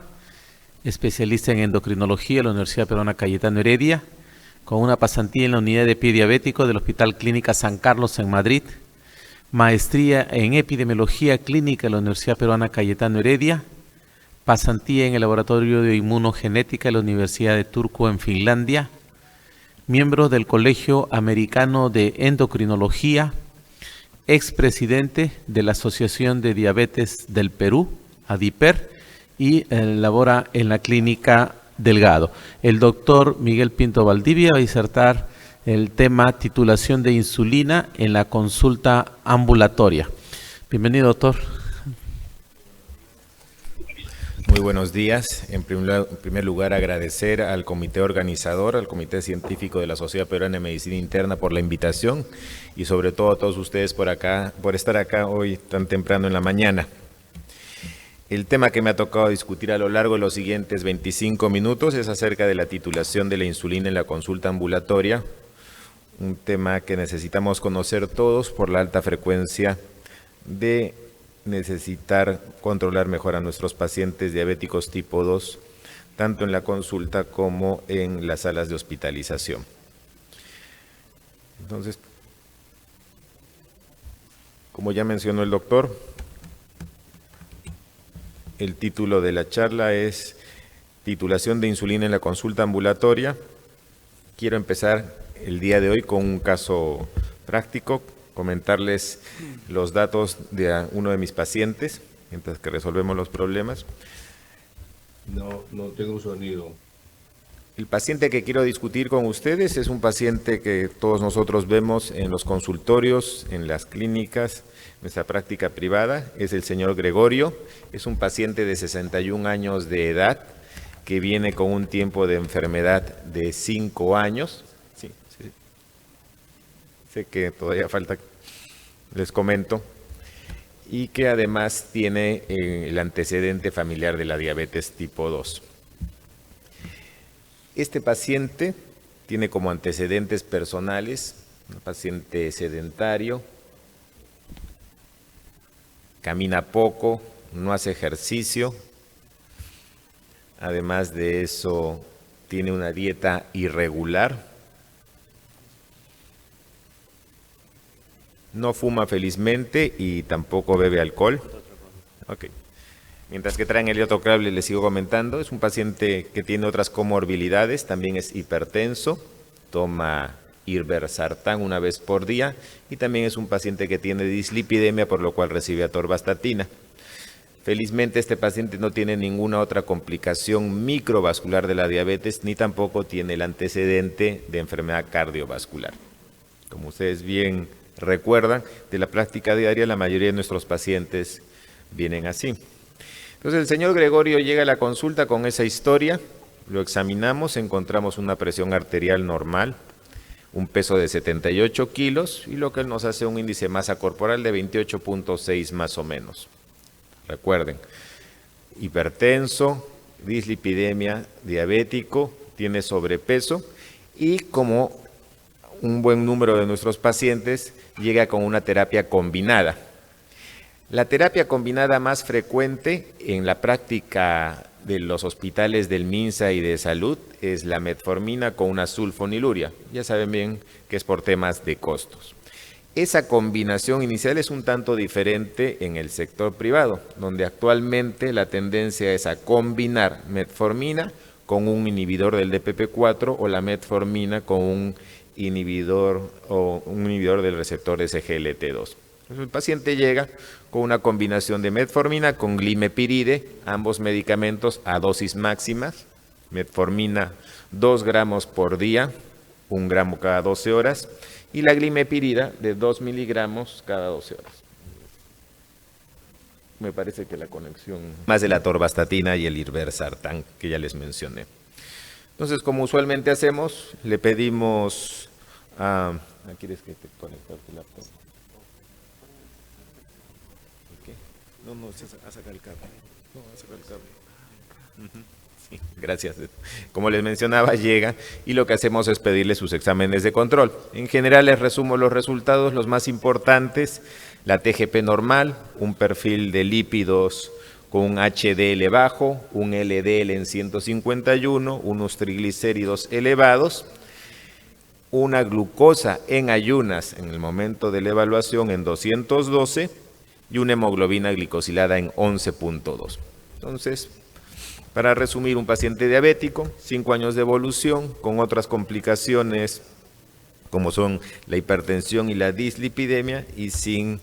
especialista en endocrinología en la Universidad Peruana Cayetano Heredia, con una pasantía en la unidad de pie diabético del Hospital Clínica San Carlos en Madrid. maestría en epidemiología clínica en la Universidad Peruana Cayetano Heredia, pasantía en el Laboratorio de Inmunogenética de la Universidad de Turku en Finlandia, miembro del Colegio Americano de Endocrinología, expresidente de la Asociación de Diabetes del Perú, ADIPER, y labora en la Clínica Delgado. El doctor Miguel Pinto Valdivia va a disertar el tema titulación de insulina en la consulta ambulatoria. Bienvenido, doctor. Muy buenos días. En primer lugar, agradecer al comité organizador, al comité científico de la Sociedad Peruana de Medicina Interna por la invitación y sobre todo a todos ustedes por estar acá hoy tan temprano en la mañana. El tema que me ha tocado discutir a lo largo de los siguientes 25 minutos es acerca de la titulación de la insulina en la consulta ambulatoria, un tema que necesitamos conocer todos por la alta frecuencia de necesitar controlar mejor a nuestros pacientes diabéticos tipo 2, tanto en la consulta como en las salas de hospitalización. Entonces, como ya mencionó el doctor, el título de la charla es Titulación de insulina en la consulta ambulatoria. Quiero empezar el día de hoy con un caso práctico, comentarles los datos de uno de mis pacientes, mientras que resolvemos los problemas. No tengo sonido. El paciente que quiero discutir con ustedes es un paciente que todos nosotros vemos en los consultorios, en las clínicas, en nuestra práctica privada. Es el señor Gregorio, es un paciente de 61 años de edad que viene con un tiempo de enfermedad de 5 años. Sé que todavía falta, les comento, y que además tiene el antecedente familiar de la diabetes tipo 2. Este paciente tiene como antecedentes personales un paciente sedentario, camina poco, no hace ejercicio, además de eso tiene una dieta irregular. No fuma felizmente y tampoco bebe alcohol. Okay. Mientras que traen el iliotocrable, les sigo comentando, es un paciente que tiene otras comorbilidades, también es hipertenso, toma irbesartán una vez por día y también es un paciente que tiene dislipidemia, por lo cual recibe atorvastatina. Felizmente este paciente no tiene ninguna otra complicación microvascular de la diabetes, ni tampoco tiene el antecedente de enfermedad cardiovascular. Como ustedes bien recuerdan, de la práctica diaria, la mayoría de nuestros pacientes vienen así. Entonces el señor Gregorio llega a la consulta con esa historia, lo examinamos, encontramos una presión arterial normal, un peso de 78 kilos y lo que nos hace un índice de masa corporal de 28.6 más o menos. Recuerden, hipertenso, dislipidemia, diabético, tiene sobrepeso y como un buen número de nuestros pacientes llega con una terapia combinada. La terapia combinada más frecuente en la práctica de los hospitales del MINSA y de salud es la metformina con una sulfoniluria. Ya saben bien que es por temas de costos. Esa combinación inicial es un tanto diferente en el sector privado, donde actualmente la tendencia es a combinar metformina con un inhibidor del DPP4 o la metformina con un inhibidor del receptor SGLT2. El paciente llega con una combinación de metformina con glimepiride, ambos medicamentos a dosis máximas. Metformina 2 gramos por día, 1 gramo cada 12 horas, y la glimepirida de 2 miligramos cada 12 horas. Me parece que la conexión más de la atorvastatina y el irbesartán que ya les mencioné. Entonces, como usualmente hacemos, le pedimos a... ¿Quieres que te conectes tu laptop? ¿Qué? No, a sacar el cable. No, a sacar el cable. Sí, gracias. Como les mencionaba, llega y lo que hacemos es pedirle sus exámenes de control. En general les resumo los resultados, los más importantes: la TGP normal, un perfil de lípidos con un HDL bajo, un LDL en 151, unos triglicéridos elevados. una glucosa en ayunas en el momento de la evaluación en 212 y una hemoglobina glicosilada en 11.2. Entonces, para resumir, un paciente diabético, 5 años de evolución, con otras complicaciones como son la hipertensión y la dislipidemia, y sin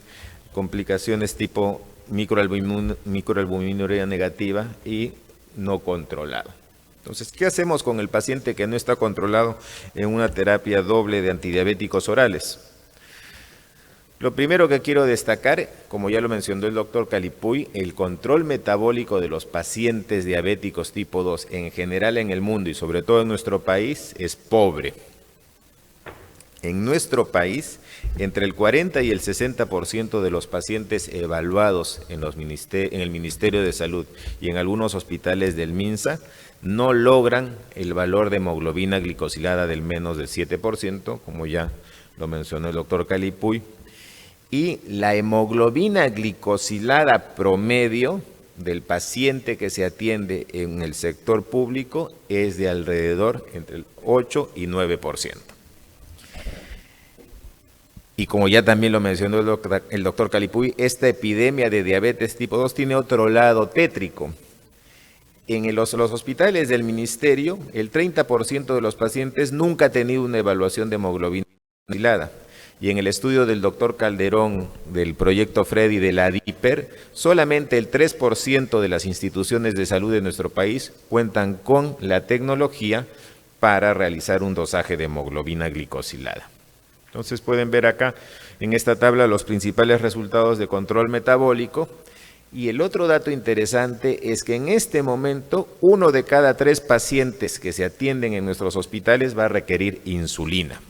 complicaciones tipo microalbuminuria negativa y no controlado. Entonces, ¿qué hacemos con el paciente que no está controlado en una terapia doble de antidiabéticos orales? Lo primero que quiero destacar, como ya lo mencionó el doctor Calipuy, el control metabólico de los pacientes diabéticos tipo 2 en general en el mundo y sobre todo en nuestro país es pobre. En nuestro país, entre el 40 y el 60% de los pacientes evaluados en el Ministerio de Salud y en algunos hospitales del MINSA no logran el valor de hemoglobina glicosilada del menos del 7%, como ya lo mencionó el doctor Calipuy. Y la hemoglobina glicosilada promedio del paciente que se atiende en el sector público es de alrededor entre el 8 y 9%. Y como ya también lo mencionó el doctor Calipuy, esta epidemia de diabetes tipo 2 tiene otro lado tétrico. En los hospitales del ministerio, el 30% de los pacientes nunca ha tenido una evaluación de hemoglobina glicosilada. Y en el estudio del doctor Calderón, del proyecto FREDI de la DIPER, solamente el 3% de las instituciones de salud de nuestro país cuentan con la tecnología para realizar un dosaje de hemoglobina glicosilada. Entonces pueden ver acá en esta tabla los principales resultados de control metabólico. Y el otro dato interesante es que en este momento 1 de cada 3 pacientes que se atienden en nuestros hospitales va a requerir insulina.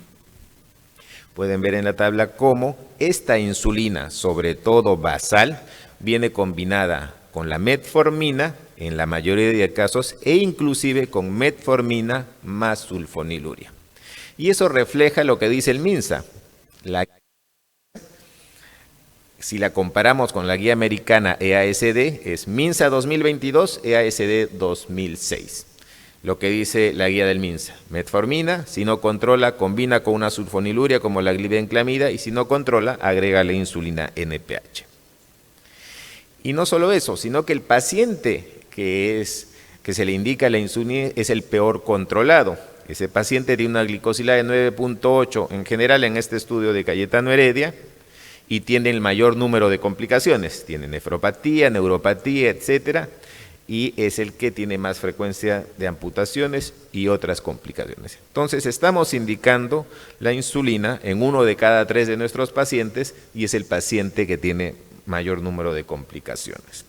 Pueden ver en la tabla cómo esta insulina, sobre todo basal, viene combinada con la metformina en la mayoría de casos e inclusive con metformina más sulfoniluria. Y eso refleja lo que dice el MINSA. Si la comparamos con la guía americana EASD, es MINSA 2022, EASD 2006. Lo que dice la guía del MINSA: metformina, si no controla, combina con una sulfoniluria como la glibenclamida, y si no controla, agrega la insulina NPH. Y no solo eso, sino que el paciente que se le indica la insulina es el peor controlado. Ese paciente tiene una glicosilada de 9.8 en general en este estudio de Cayetano Heredia y tiene el mayor número de complicaciones. Tiene nefropatía, neuropatía, etcétera, y es el que tiene más frecuencia de amputaciones y otras complicaciones. Entonces, estamos indicando la insulina en 1 de cada 3 de nuestros pacientes y es el paciente que tiene mayor número de complicaciones.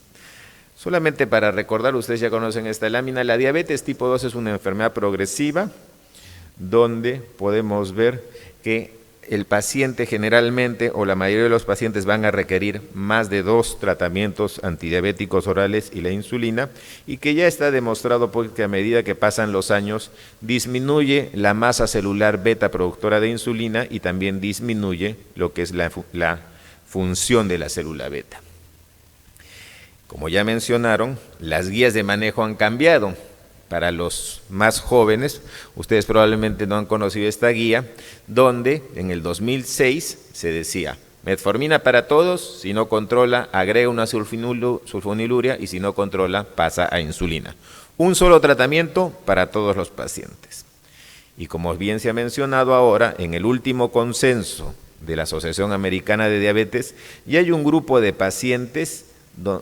Solamente para recordar, ustedes ya conocen esta lámina, la diabetes tipo 2 es una enfermedad progresiva donde podemos ver que el paciente generalmente o la mayoría de los pacientes van a requerir más de 2 tratamientos antidiabéticos orales y la insulina, y que ya está demostrado que a medida que pasan los años disminuye la masa celular beta productora de insulina y también disminuye lo que es la función de la célula beta. Como ya mencionaron, las guías de manejo han cambiado. Para los más jóvenes, ustedes probablemente no han conocido esta guía, donde en el 2006 se decía: metformina para todos, si no controla, agrega una sulfoniluria y si no controla, pasa a insulina. Un solo tratamiento para todos los pacientes. Y como bien se ha mencionado ahora, en el último consenso de la Asociación Americana de Diabetes, ya hay un grupo de pacientes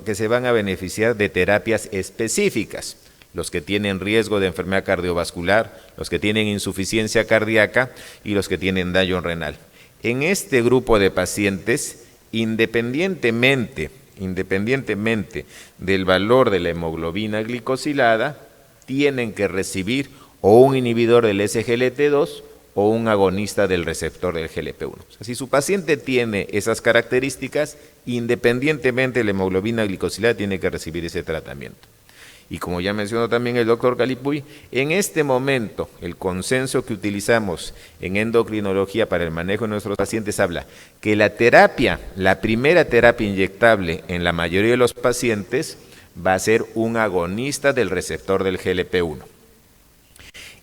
que se van a beneficiar de terapias específicas. Los que tienen riesgo de enfermedad cardiovascular, los que tienen insuficiencia cardíaca y los que tienen daño renal. En este grupo de pacientes, independientemente del valor de la hemoglobina glicosilada, tienen que recibir o un inhibidor del SGLT2 o un agonista del receptor del GLP-1. O sea, si su paciente tiene esas características, independientemente de la hemoglobina glicosilada, tiene que recibir ese tratamiento. Y como ya mencionó también el doctor Calipuy, en este momento el consenso que utilizamos en endocrinología para el manejo de nuestros pacientes habla que la primera terapia inyectable en la mayoría de los pacientes va a ser un agonista del receptor del GLP-1.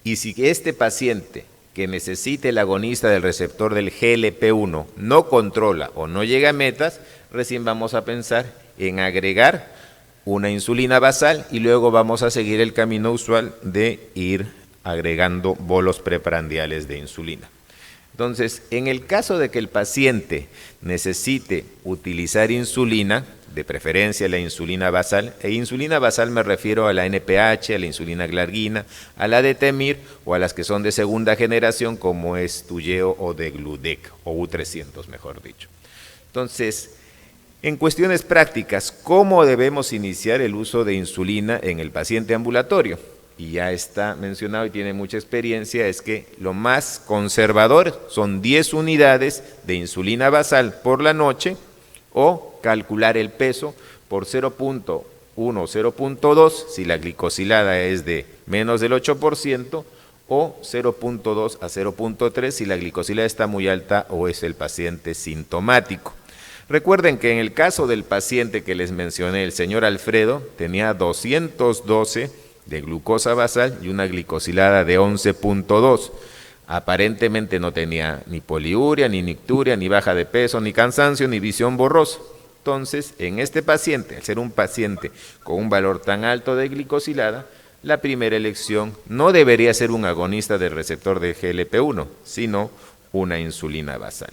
Y si este paciente que necesite el agonista del receptor del GLP-1 no controla o no llega a metas, recién vamos a pensar en agregar una insulina basal y luego vamos a seguir el camino usual de ir agregando bolos preprandiales de insulina. Entonces, en el caso de que el paciente necesite utilizar insulina, de preferencia la insulina basal, e insulina basal me refiero a la NPH, a la insulina glargina, a la de Temir o a las que son de segunda generación como es Tuyeo o de Gludec o U300 mejor dicho. Entonces, en cuestiones prácticas, ¿cómo debemos iniciar el uso de insulina en el paciente ambulatorio? Y ya está mencionado y tiene mucha experiencia, es que lo más conservador son 10 unidades de insulina basal por la noche o calcular el peso por 0.1 o 0.2 si la glicosilada es de menos del 8% o 0.2 a 0.3 si la glicosilada está muy alta o es el paciente sintomático. Recuerden que en el caso del paciente que les mencioné, el señor Alfredo, tenía 212 de glucosa basal y una glicosilada de 11.2. Aparentemente no tenía ni poliuria, ni nicturia, ni baja de peso, ni cansancio, ni visión borrosa. Entonces, en este paciente, al ser un paciente con un valor tan alto de glicosilada, la primera elección no debería ser un agonista del receptor de GLP-1, sino una insulina basal.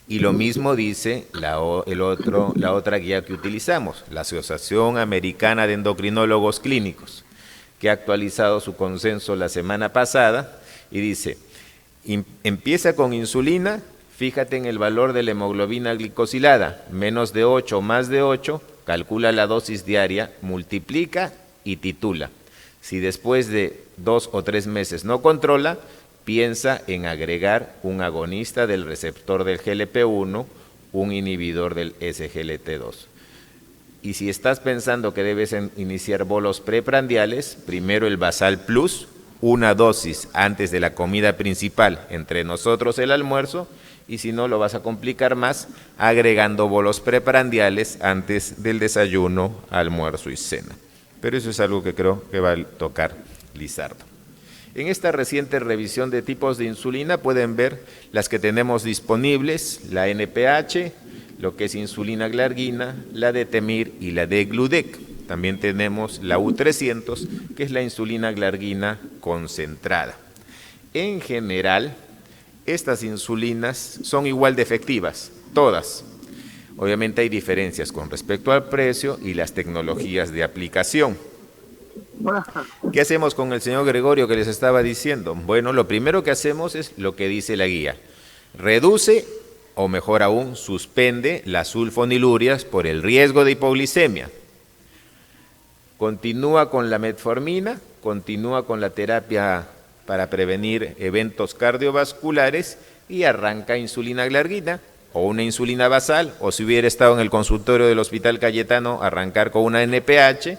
Y lo mismo dice la otra guía que utilizamos, la Asociación Americana de Endocrinólogos Clínicos, que ha actualizado su consenso la semana pasada y dice, empieza con insulina, fíjate en el valor de la hemoglobina glicosilada, menos de 8 o más de 8, calcula la dosis diaria, multiplica y titula. Si después de 2 o 3 meses no controla, piensa en agregar un agonista del receptor del GLP-1, un inhibidor del SGLT2. Y si estás pensando que debes iniciar bolos preprandiales, primero el Basal Plus, una dosis antes de la comida principal, entre nosotros el almuerzo, y si no lo vas a complicar más, agregando bolos preprandiales antes del desayuno, almuerzo y cena. Pero eso es algo que creo que va a tocar Lizardo. En esta reciente revisión de tipos de insulina pueden ver las que tenemos disponibles, la NPH, lo que es insulina glargina, la de Temir y la de Gludec. También tenemos la U300, que es la insulina glargina concentrada. En general, estas insulinas son igual de efectivas, todas. Obviamente hay diferencias con respecto al precio y las tecnologías de aplicación. ¿Qué hacemos con el señor Gregorio que les estaba diciendo? Bueno, lo primero que hacemos es lo que dice la guía. Reduce, o mejor aún, suspende las sulfonilurias por el riesgo de hipoglicemia. Continúa con la metformina, continúa con la terapia para prevenir eventos cardiovasculares y arranca insulina glargina o una insulina basal, o si hubiera estado en el consultorio del Hospital Cayetano, arrancar con una NPH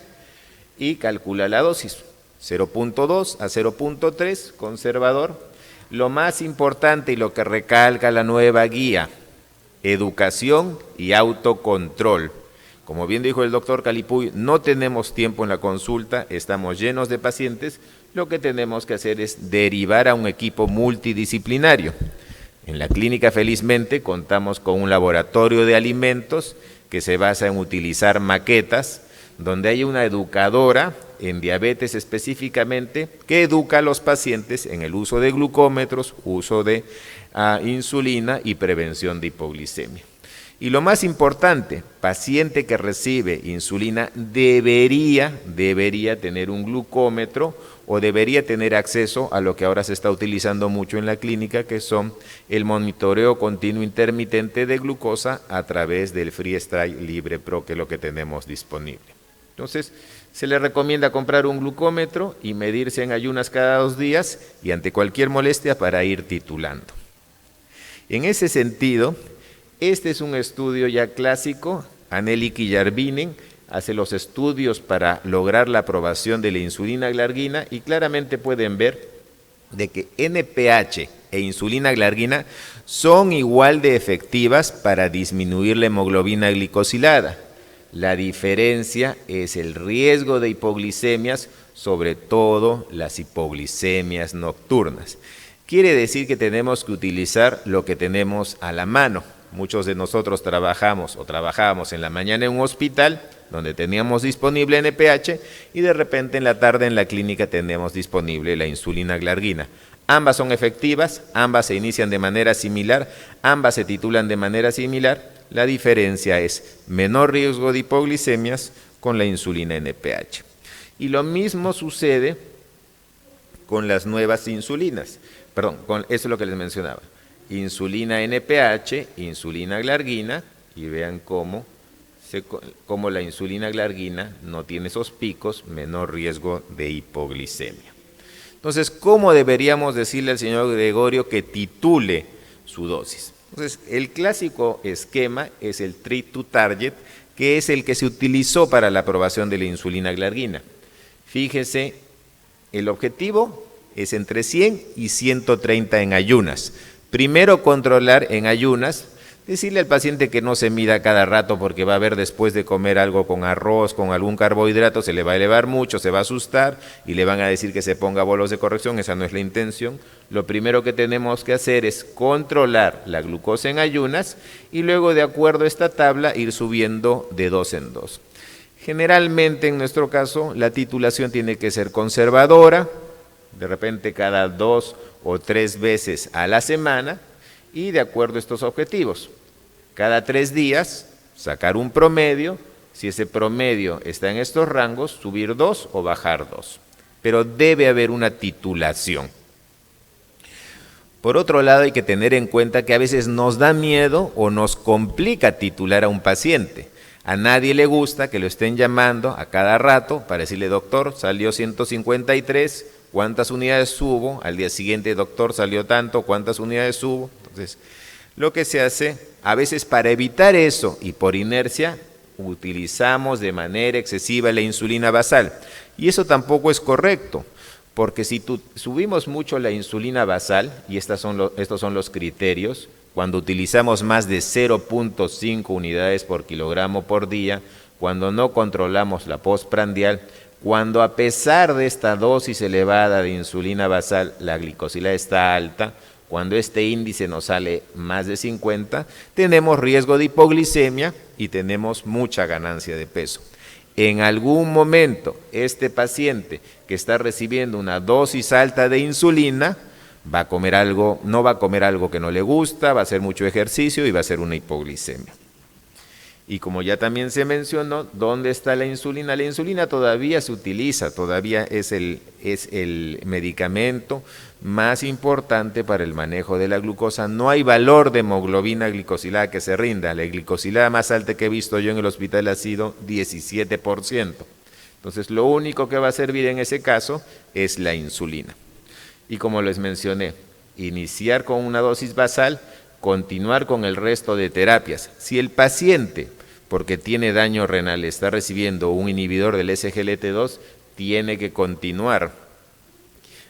y calcula la dosis, 0.2 a 0.3, conservador. Lo más importante y lo que recalca la nueva guía, educación y autocontrol. Como bien dijo el doctor Calipuy, no tenemos tiempo en la consulta, estamos llenos de pacientes, lo que tenemos que hacer es derivar a un equipo multidisciplinario. En la clínica, felizmente, contamos con un laboratorio de alimentos que se basa en utilizar maquetas, donde hay una educadora en diabetes específicamente que educa a los pacientes en el uso de glucómetros, uso de insulina y prevención de hipoglicemia. Y lo más importante, paciente que recibe insulina debería tener un glucómetro o debería tener acceso a lo que ahora se está utilizando mucho en la clínica, que son el monitoreo continuo intermitente de glucosa a través del Freestyle Libre Pro, que es lo que tenemos disponible. Entonces, se le recomienda comprar un glucómetro y medirse en ayunas cada 2 días y ante cualquier molestia para ir titulando. En ese sentido, este es un estudio ya clásico. Anneli Kiljarvinen hace los estudios para lograr la aprobación de la insulina glargina y claramente pueden ver de que NPH e insulina glargina son igual de efectivas para disminuir la hemoglobina glicosilada. La diferencia es el riesgo de hipoglicemias, sobre todo las hipoglicemias nocturnas. Quiere decir que tenemos que utilizar lo que tenemos a la mano. Muchos de nosotros trabajábamos en la mañana en un hospital donde teníamos disponible NPH y de repente en la tarde en la clínica tenemos disponible la insulina glargina. Ambas son efectivas, ambas se inician de manera similar, ambas se titulan de manera similar. La diferencia es menor riesgo de hipoglicemias con la insulina NPH. Y lo mismo sucede con las nuevas insulinas. Perdón, eso es lo que les mencionaba. Insulina NPH, insulina glargina, y vean cómo la insulina glargina no tiene esos picos, menor riesgo de hipoglicemia. Entonces, ¿cómo deberíamos decirle al señor Gregorio que titule su dosis? Entonces, el clásico esquema es el treat to target, que es el que se utilizó para la aprobación de la insulina glargina. Fíjese, el objetivo es entre 100 y 130 en ayunas. Primero controlar en ayunas, decirle al paciente que no se mida cada rato porque va a ver después de comer algo con arroz, con algún carbohidrato, se le va a elevar mucho, se va a asustar y le van a decir que se ponga bolos de corrección, esa no es la intención. Lo primero que tenemos que hacer es controlar la glucosa en ayunas y luego de acuerdo a esta tabla ir subiendo de 2 en 2. Generalmente en nuestro caso la titulación tiene que ser conservadora, de repente cada 2 o 3 veces a la semana y de acuerdo a estos objetivos. Cada 3 días sacar un promedio, si ese promedio está en estos rangos, subir 2 o bajar 2. Pero debe haber una titulación. Por otro lado hay que tener en cuenta que a veces nos da miedo o nos complica titular a un paciente. A nadie le gusta que lo estén llamando a cada rato para decirle, doctor, salió 153, ¿cuántas unidades subo? Al día siguiente, doctor, salió tanto, ¿cuántas unidades subo? Entonces, lo que se hace, a veces para evitar eso y por inercia, utilizamos de manera excesiva la insulina basal. Y eso tampoco es correcto, porque si subimos mucho la insulina basal, y estos son los criterios, cuando utilizamos más de 0.5 unidades por kilogramo por día, cuando no controlamos la postprandial, cuando a pesar de esta dosis elevada de insulina basal, la glicosilada está alta, cuando este índice nos sale más de 50, tenemos riesgo de hipoglicemia y tenemos mucha ganancia de peso. En algún momento, este paciente que está recibiendo una dosis alta de insulina, va a comer algo, no va a comer algo que no le gusta, va a hacer mucho ejercicio y va a hacer una hipoglicemia. Y como ya también se mencionó, ¿dónde está la insulina? La insulina todavía se utiliza, todavía es el medicamento más importante para el manejo de la glucosa. No hay valor de hemoglobina glicosilada que se rinda. La glicosilada más alta que he visto yo en el hospital ha sido 17%. Entonces, lo único que va a servir en ese caso es la insulina. Y como les mencioné, iniciar con una dosis basal, continuar con el resto de terapias. Si el paciente, porque tiene daño renal, está recibiendo un inhibidor del SGLT2, tiene que continuar.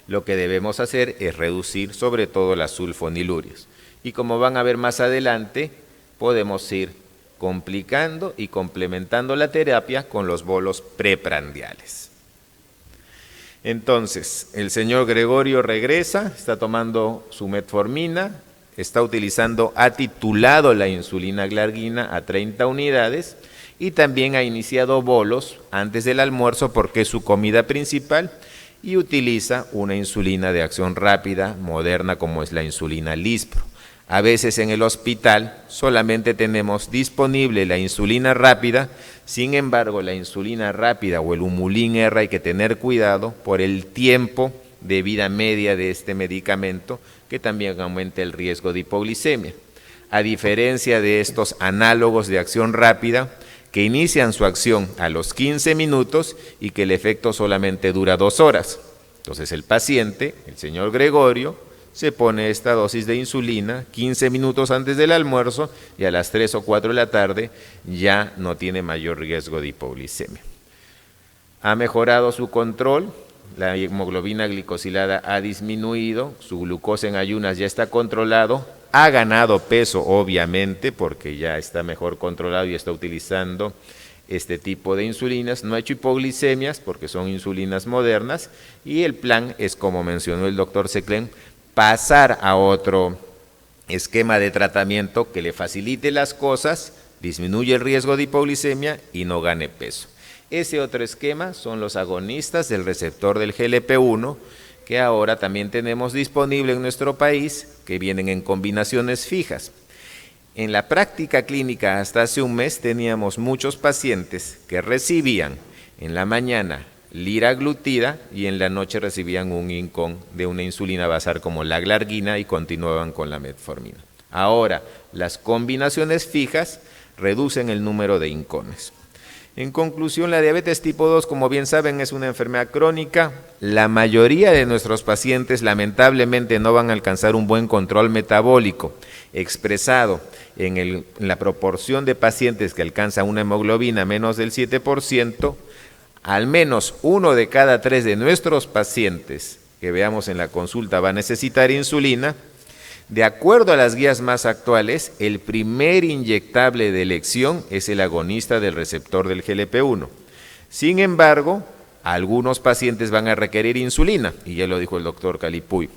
Lo que debemos hacer es reducir sobre todo las sulfonilurias. Y como van a ver más adelante, podemos ir complicando y complementando la terapia con los bolos preprandiales. Entonces, el señor Gregorio regresa, está tomando su metformina, ha titulado la insulina glargina a 30 unidades y también ha iniciado bolos antes del almuerzo porque es su comida principal y utiliza una insulina de acción rápida, moderna, como es la insulina Lispro. A veces en el hospital solamente tenemos disponible la insulina rápida, sin embargo la insulina rápida o el Humulin R hay que tener cuidado por el tiempo de vida media de este medicamento, que también aumenta el riesgo de hipoglicemia. A diferencia de estos análogos de acción rápida, que inician su acción a los 15 minutos y que el efecto solamente dura 2 horas. Entonces el paciente, el señor Gregorio, se pone esta dosis de insulina 15 minutos antes del almuerzo y a las 3 o 4 de la tarde ya no tiene mayor riesgo de hipoglicemia. Ha mejorado su control, la hemoglobina glicosilada ha disminuido, su glucosa en ayunas ya está controlado, ha ganado peso obviamente porque ya está mejor controlado y está utilizando este tipo de insulinas, no ha hecho hipoglicemias porque son insulinas modernas y el plan es, como mencionó el doctor Seclén, pasar a otro esquema de tratamiento que le facilite las cosas, disminuye el riesgo de hipoglicemia y no gane peso. Ese otro esquema son los agonistas del receptor del GLP-1, que ahora también tenemos disponible en nuestro país, que vienen en combinaciones fijas. En la práctica clínica hasta hace un mes teníamos muchos pacientes que recibían en la mañana liraglutida y en la noche recibían un incon de una insulina basal como la glargina y continuaban con la metformina. Ahora, las combinaciones fijas reducen el número de incones. En conclusión, la diabetes tipo 2, como bien saben, es una enfermedad crónica. La mayoría de nuestros pacientes lamentablemente no van a alcanzar un buen control metabólico, expresado en la proporción de pacientes que alcanzan una hemoglobina menos del 7%, al menos 1 de cada 3 de nuestros pacientes que veamos en la consulta va a necesitar insulina. De acuerdo a las guías más actuales, el primer inyectable de elección es el agonista del receptor del GLP-1. Sin embargo, algunos pacientes van a requerir insulina, y ya lo dijo el doctor Calipuy.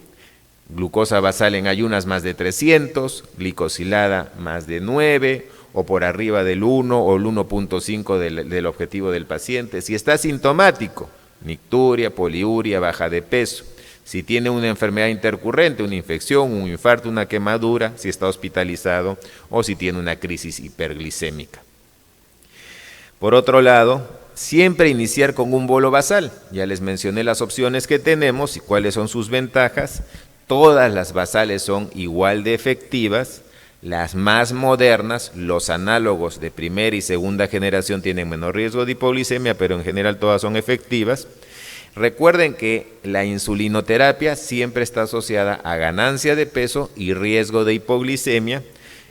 Glucosa basal en ayunas más de 300, glicosilada más de 9, o por arriba del 1 o el 1.5 del objetivo del paciente. Si está sintomático, nicturia, poliuria, baja de peso. Si tiene una enfermedad intercurrente, una infección, un infarto, una quemadura, si está hospitalizado o si tiene una crisis hiperglicémica. Por otro lado, siempre iniciar con un bolo basal. Ya les mencioné las opciones que tenemos y cuáles son sus ventajas. Todas las basales son igual de efectivas. Las más modernas, los análogos de primera y segunda generación tienen menor riesgo de hipoglicemia, pero en general todas son efectivas. Recuerden que la insulinoterapia siempre está asociada a ganancia de peso y riesgo de hipoglicemia,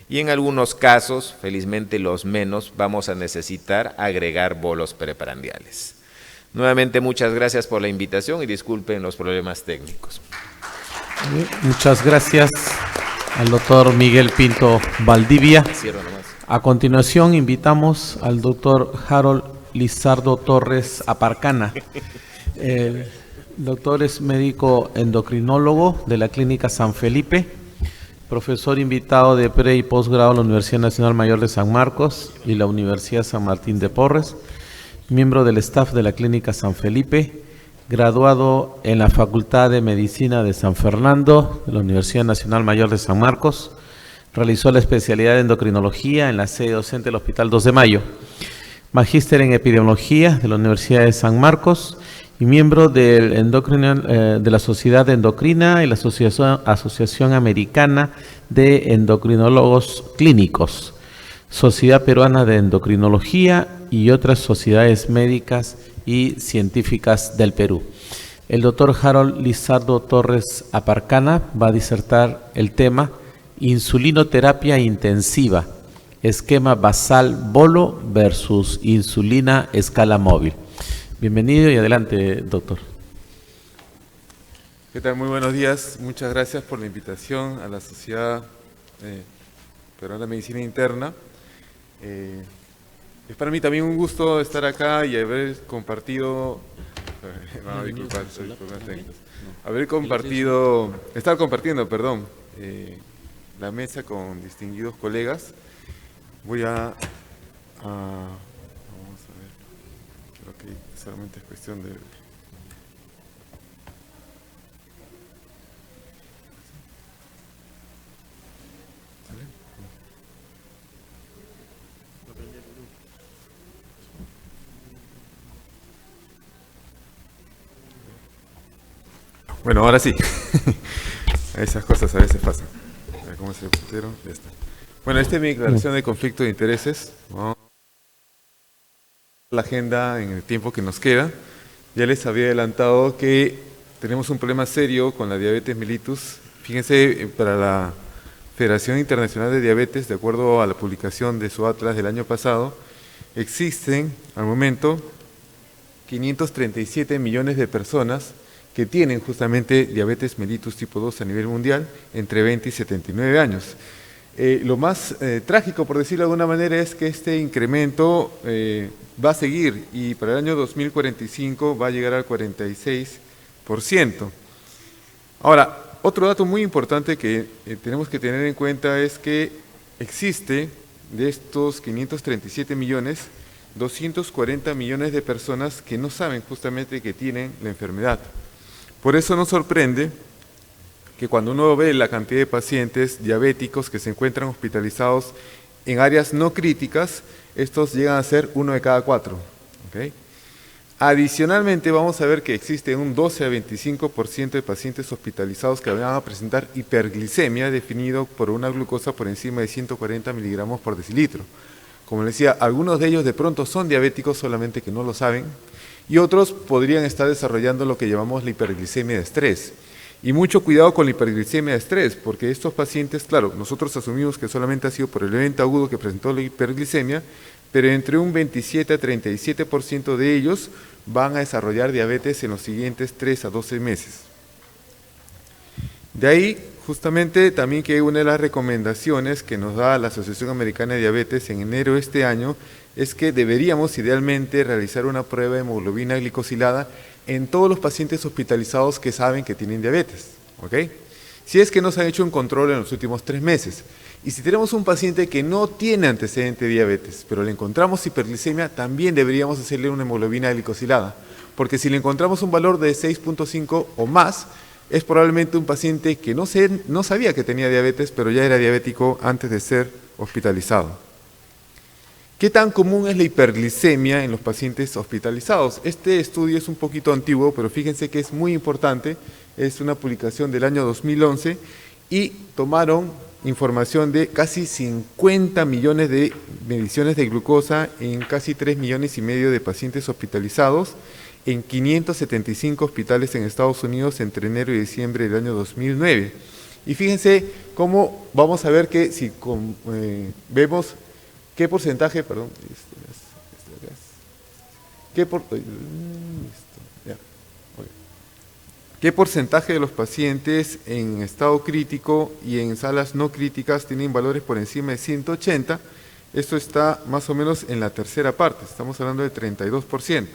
y en algunos casos, felizmente los menos, vamos a necesitar agregar bolos preprandiales. Nuevamente muchas gracias por la invitación y disculpen los problemas técnicos. Muchas gracias al doctor Miguel Pinto Valdivia. A continuación invitamos al doctor Harold Lizardo Torres Aparcana. El doctor es médico endocrinólogo de la Clínica San Felipe, profesor invitado de pre y posgrado en la Universidad Nacional Mayor de San Marcos y la Universidad San Martín de Porres, miembro del staff de la Clínica San Felipe, graduado en la Facultad de Medicina de San Fernando de la Universidad Nacional Mayor de San Marcos, realizó la especialidad de endocrinología en la sede docente del Hospital 2 de Mayo, magíster en epidemiología de la Universidad de San Marcos y miembro de la Sociedad Endocrina y la Asociación Americana de Endocrinólogos Clínicos, Sociedad Peruana de Endocrinología y otras sociedades médicas y científicas del Perú. El doctor Harold Lizardo Torres Aparcana va a disertar el tema insulinoterapia intensiva, esquema basal bolo versus insulina escala móvil. Bienvenido y adelante, doctor. ¿Qué tal? Muy buenos días. Muchas gracias por la invitación a la Sociedad Peruana de Medicina Interna. Es para mí también un gusto estar acá y haber compartido, estar compartiendo, la mesa con distinguidos colegas. Voy a vamos a ver, creo que solamente es cuestión de... Bueno, ahora sí. Esas cosas a veces pasan. A ver cómo se pusieron. Ya está. Bueno, esta es mi declaración de conflicto de intereses. Vamos a la agenda en el tiempo que nos queda. Ya les había adelantado que tenemos un problema serio con la diabetes mellitus. Fíjense, para la Federación Internacional de Diabetes, de acuerdo a la publicación de su atlas del año pasado, existen al momento 537 millones de personas que tienen justamente diabetes mellitus tipo 2 a nivel mundial entre 20 y 79 años. Lo más trágico, por decirlo de alguna manera, es que este incremento va a seguir y para el año 2045 va a llegar al 46%. Ahora, Otro dato muy importante que tenemos que tener en cuenta es que existe de estos 537 millones, 240 millones de personas que no saben justamente que tienen la enfermedad. Por eso nos sorprende que cuando uno ve la cantidad de pacientes diabéticos que se encuentran hospitalizados en áreas no críticas, estos llegan a ser 1 de cada 4. ¿Okay? Adicionalmente, vamos a ver que existe un 12 a 25% de pacientes hospitalizados que van a presentar hiperglicemia, definido por una glucosa por encima de 140 miligramos por decilitro. Como les decía, algunos de ellos de pronto son diabéticos, solamente que no lo saben, y otros podrían estar desarrollando lo que llamamos la hiperglicemia de estrés. Y mucho cuidado con la hiperglicemia de estrés, porque estos pacientes, claro, nosotros asumimos que solamente ha sido por el evento agudo que presentó la hiperglicemia, pero entre un 27 a 37% de ellos van a desarrollar diabetes en los siguientes 3 a 12 meses. De ahí, justamente, también que una de las recomendaciones que nos da la Asociación Americana de Diabetes en enero de este año es que deberíamos idealmente realizar una prueba de hemoglobina glicosilada en todos los pacientes hospitalizados que saben que tienen diabetes, ¿ok? Si es que no se ha hecho un control en los últimos 3 meses. Y si tenemos un paciente que no tiene antecedente de diabetes, pero le encontramos hiperglicemia, también deberíamos hacerle una hemoglobina glicosilada, porque si le encontramos un valor de 6.5 o más, es probablemente un paciente que no sabía que tenía diabetes, pero ya era diabético antes de ser hospitalizado. ¿Qué tan común es la hiperglicemia en los pacientes hospitalizados? Este estudio es un poquito antiguo, pero fíjense que es muy importante. Es una publicación del año 2011 y tomaron información de casi 50 millones de mediciones de glucosa en casi 3 millones y medio de pacientes hospitalizados en 575 hospitales en Estados Unidos entre enero y diciembre del año 2009. Y fíjense cómo vamos a ver que si vemos qué porcentaje, perdón, qué porcentaje de los pacientes en estado crítico y en salas no críticas tienen valores por encima de 180, esto está más o menos en la tercera parte, estamos hablando del 32%.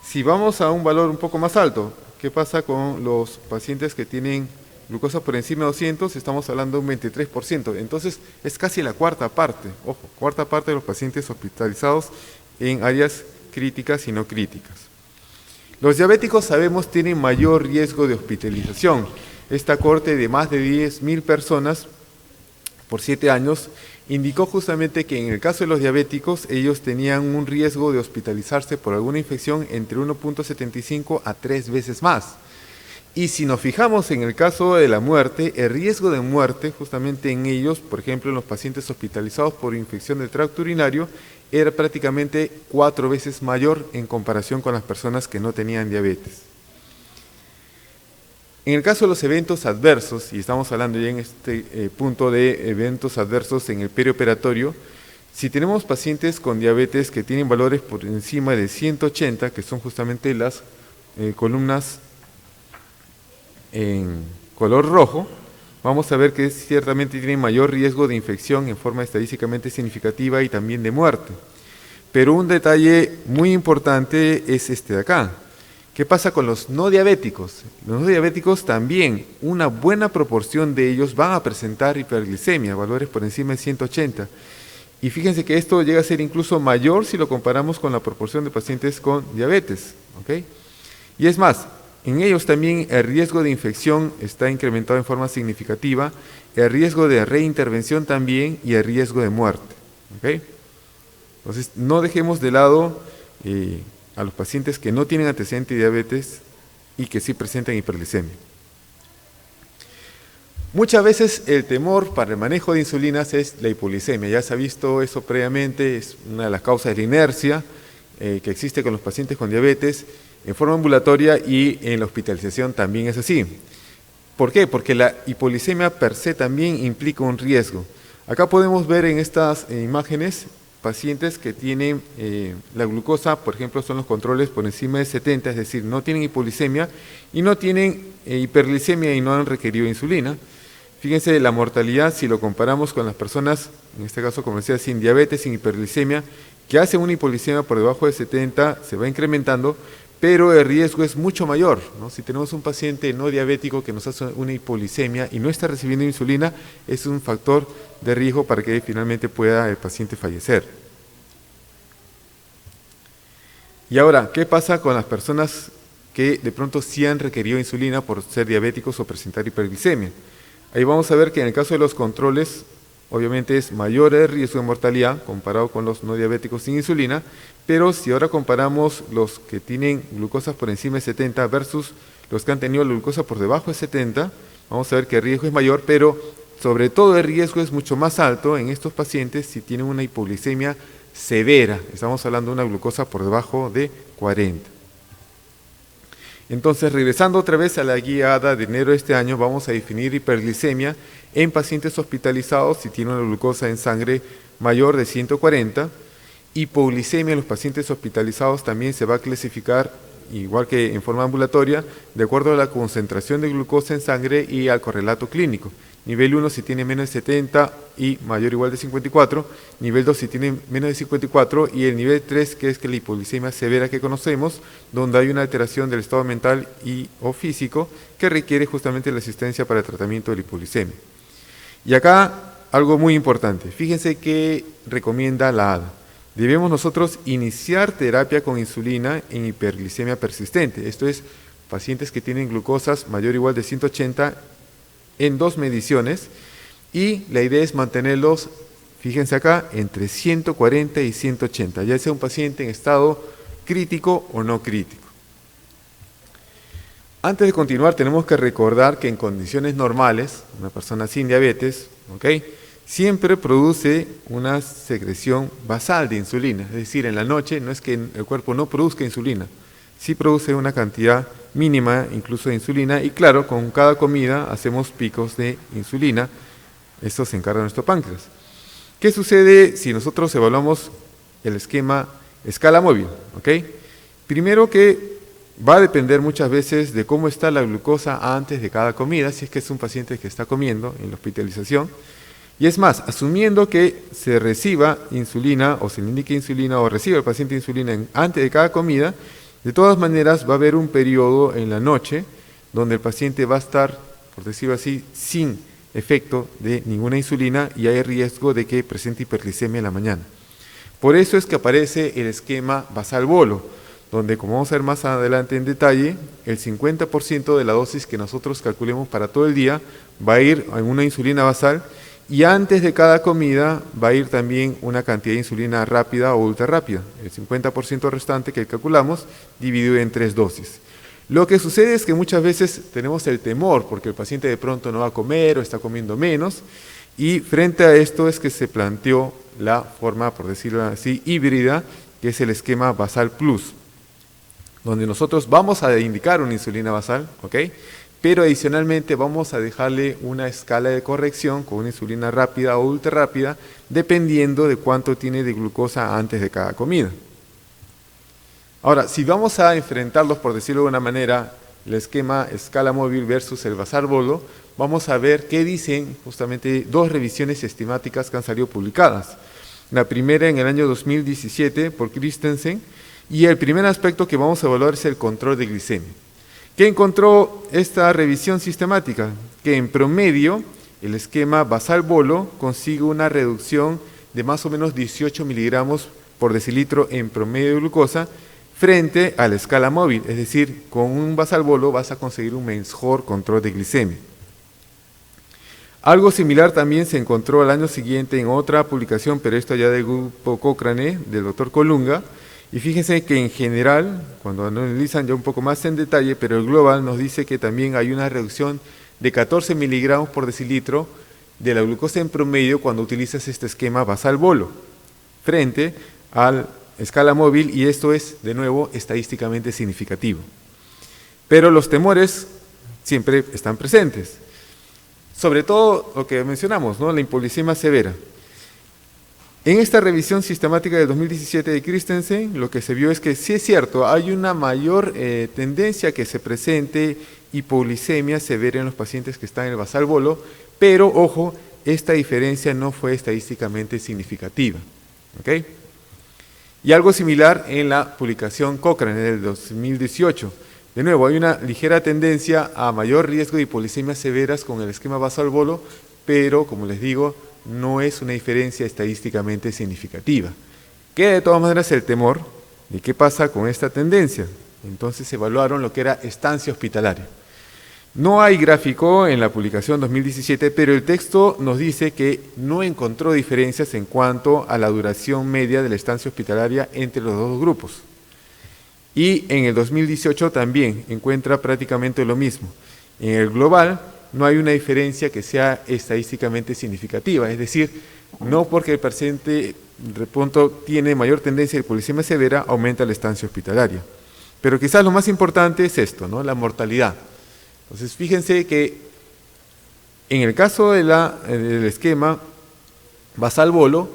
Si vamos a un valor un poco más alto, ¿qué pasa con los pacientes que tienen glucosa por encima de 200? Estamos hablando de un 23%, entonces es casi la cuarta parte, ojo, cuarta parte de los pacientes hospitalizados en áreas críticas y no críticas. Los diabéticos, sabemos, tienen mayor riesgo de hospitalización. Esta corte de más de 10.000 personas por 7 años indicó justamente que en el caso de los diabéticos, ellos tenían un riesgo de hospitalizarse por alguna infección entre 1.75 a 3 veces más. Y si nos fijamos en el caso de la muerte, el riesgo de muerte justamente en ellos, por ejemplo en los pacientes hospitalizados por infección del tracto urinario, era prácticamente 4 veces mayor en comparación con las personas que no tenían diabetes. En el caso de los eventos adversos, y estamos hablando ya en este punto de eventos adversos en el perioperatorio, si tenemos pacientes con diabetes que tienen valores por encima de 180, que son justamente las columnas en color rojo, vamos a ver que ciertamente tienen mayor riesgo de infección en forma estadísticamente significativa y también de muerte. Pero un detalle muy importante es este de acá. ¿Qué pasa con los no diabéticos? Los no diabéticos también, una buena proporción de ellos van a presentar hiperglicemia, valores por encima de 180. Y fíjense que esto llega a ser incluso mayor si lo comparamos con la proporción de pacientes con diabetes, ¿ok? Y es más, en ellos también el riesgo de infección está incrementado en forma significativa, el riesgo de reintervención también y el riesgo de muerte, ¿ok? Entonces, no dejemos de lado a los pacientes que no tienen antecedente de diabetes y que sí presentan hiperglicemia. Muchas veces el temor para el manejo de insulinas es la hipoglicemia. Ya se ha visto eso previamente, es una de las causas de la inercia que existe con los pacientes con diabetes en forma ambulatoria y en la hospitalización también es así. ¿Por qué? Porque la hipoglicemia per se también implica un riesgo. Acá podemos ver en estas imágenes pacientes que tienen la glucosa, por ejemplo, son los controles por encima de 70, es decir, no tienen hipoglicemia y no tienen hiperglicemia y no han requerido insulina. Fíjense la mortalidad si lo comparamos con las personas, en este caso como decía, sin diabetes, sin hiperglicemia, que hacen una hipoglicemia por debajo de 70, se va incrementando, pero el riesgo es mucho mayor, ¿no? Si tenemos un paciente no diabético que nos hace una hipoglicemia y no está recibiendo insulina, es un factor de riesgo para que finalmente pueda el paciente fallecer. Y ahora, ¿qué pasa con las personas que de pronto sí han requerido insulina por ser diabéticos o presentar hiperglicemia? Ahí vamos a ver que en el caso de los controles, obviamente es mayor el riesgo de mortalidad comparado con los no diabéticos sin insulina, pero si ahora comparamos los que tienen glucosas por encima de 70 versus los que han tenido la glucosa por debajo de 70, vamos a ver que el riesgo es mayor, pero sobre todo el riesgo es mucho más alto en estos pacientes si tienen una hipoglicemia severa. Estamos hablando de una glucosa por debajo de 40. Entonces, regresando otra vez a la guiada de enero de este año, vamos a definir hiperglicemia en pacientes hospitalizados si tienen una glucosa en sangre mayor de 140. Hipoglicemia en los pacientes hospitalizados también se va a clasificar, igual que en forma ambulatoria, de acuerdo a la concentración de glucosa en sangre y al correlato clínico. Nivel 1 si tiene menos de 70 y mayor o igual de 54, nivel 2 si tiene menos de 54 y el nivel 3 que es la hipoglicemia severa que conocemos, donde hay una alteración del estado mental o físico que requiere justamente la asistencia para el tratamiento de la hipoglicemia. Y acá algo muy importante, fíjense que recomienda la ADA. Debemos nosotros iniciar terapia con insulina en hiperglicemia persistente, esto es, pacientes que tienen glucosas mayor o igual de 180 en 2 mediciones y la idea es mantenerlos, fíjense acá, entre 140 y 180, ya sea un paciente en estado crítico o no crítico. Antes de continuar tenemos que recordar que en condiciones normales, una persona sin diabetes, siempre produce una secreción basal de insulina, es decir, en la noche no es que el cuerpo no produzca insulina, sí produce una cantidad mínima incluso de insulina y claro, con cada comida hacemos picos de insulina, esto se encarga de nuestro páncreas. ¿Qué sucede si nosotros evaluamos el esquema escala móvil? Primero que va a depender muchas veces de cómo está la glucosa antes de cada comida, si es que es un paciente que está comiendo en la hospitalización. Y es más, asumiendo que se reciba insulina o se le indique insulina o reciba el paciente insulina antes de cada comida, de todas maneras va a haber un periodo en la noche donde el paciente va a estar, por decirlo así, sin efecto de ninguna insulina y hay riesgo de que presente hiperglicemia en la mañana. Por eso es que aparece el esquema basal-bolo, donde como vamos a ver más adelante en detalle, el 50% de la dosis que nosotros calculemos para todo el día va a ir en una insulina basal y antes de cada comida va a ir también una cantidad de insulina rápida o ultra rápida, el 50% restante que calculamos dividido en 3 dosis. Lo que sucede es que muchas veces tenemos el temor porque el paciente de pronto no va a comer o está comiendo menos y frente a esto es que se planteó la forma, por decirlo así, híbrida, que es el esquema basal plus, donde nosotros vamos a indicar una insulina basal, pero adicionalmente vamos a dejarle una escala de corrección con una insulina rápida o ultra rápida, dependiendo de cuánto tiene de glucosa antes de cada comida. Ahora, si vamos a enfrentarlos, por decirlo de una manera, el esquema escala móvil versus el basal-bolo, vamos a ver qué dicen justamente 2 revisiones sistemáticas que han salido publicadas. La primera en el año 2017 por Christensen, y el primer aspecto que vamos a evaluar es el control de glicemia. ¿Qué encontró esta revisión sistemática? Que en promedio el esquema basal-bolo consigue una reducción de más o menos 18 miligramos por decilitro en promedio de glucosa frente a la escala móvil, es decir, con un basal-bolo vas a conseguir un mejor control de glicemia. Algo similar también se encontró al año siguiente en otra publicación, pero esto ya del grupo Cochrane, del doctor Colunga. Y fíjense que en general, cuando analizan ya un poco más en detalle, pero el global nos dice que también hay una reducción de 14 miligramos por decilitro de la glucosa en promedio cuando utilizas este esquema basal-bolo frente a la escala móvil, y esto es, de nuevo, estadísticamente significativo. Pero los temores siempre están presentes. Sobre todo lo que mencionamos, la hipoglicemia severa. En esta revisión sistemática del 2017 de Christensen, lo que se vio es que sí es cierto, hay una mayor tendencia a que se presente hipoglicemia severa en los pacientes que están en el basal-bolo, pero ojo, esta diferencia no fue estadísticamente significativa. Y algo similar en la publicación Cochrane del 2018. De nuevo, hay una ligera tendencia a mayor riesgo de hipoglicemias severas con el esquema basal-bolo, pero, como les digo, no es una diferencia estadísticamente significativa. Queda de todas maneras el temor de qué pasa con esta tendencia. Entonces evaluaron lo que era estancia hospitalaria. No hay gráfico en la publicación 2017, pero el texto nos dice que no encontró diferencias en cuanto a la duración media de la estancia hospitalaria entre los dos grupos. Y en el 2018 también encuentra prácticamente lo mismo. En el global no hay una diferencia que sea estadísticamente significativa, es decir, no porque el paciente de pronto tiene mayor tendencia de hipoglicemia severa, aumenta la estancia hospitalaria. Pero quizás lo más importante es esto, ¿no? La mortalidad. Entonces, fíjense que en el caso del esquema basal-bolo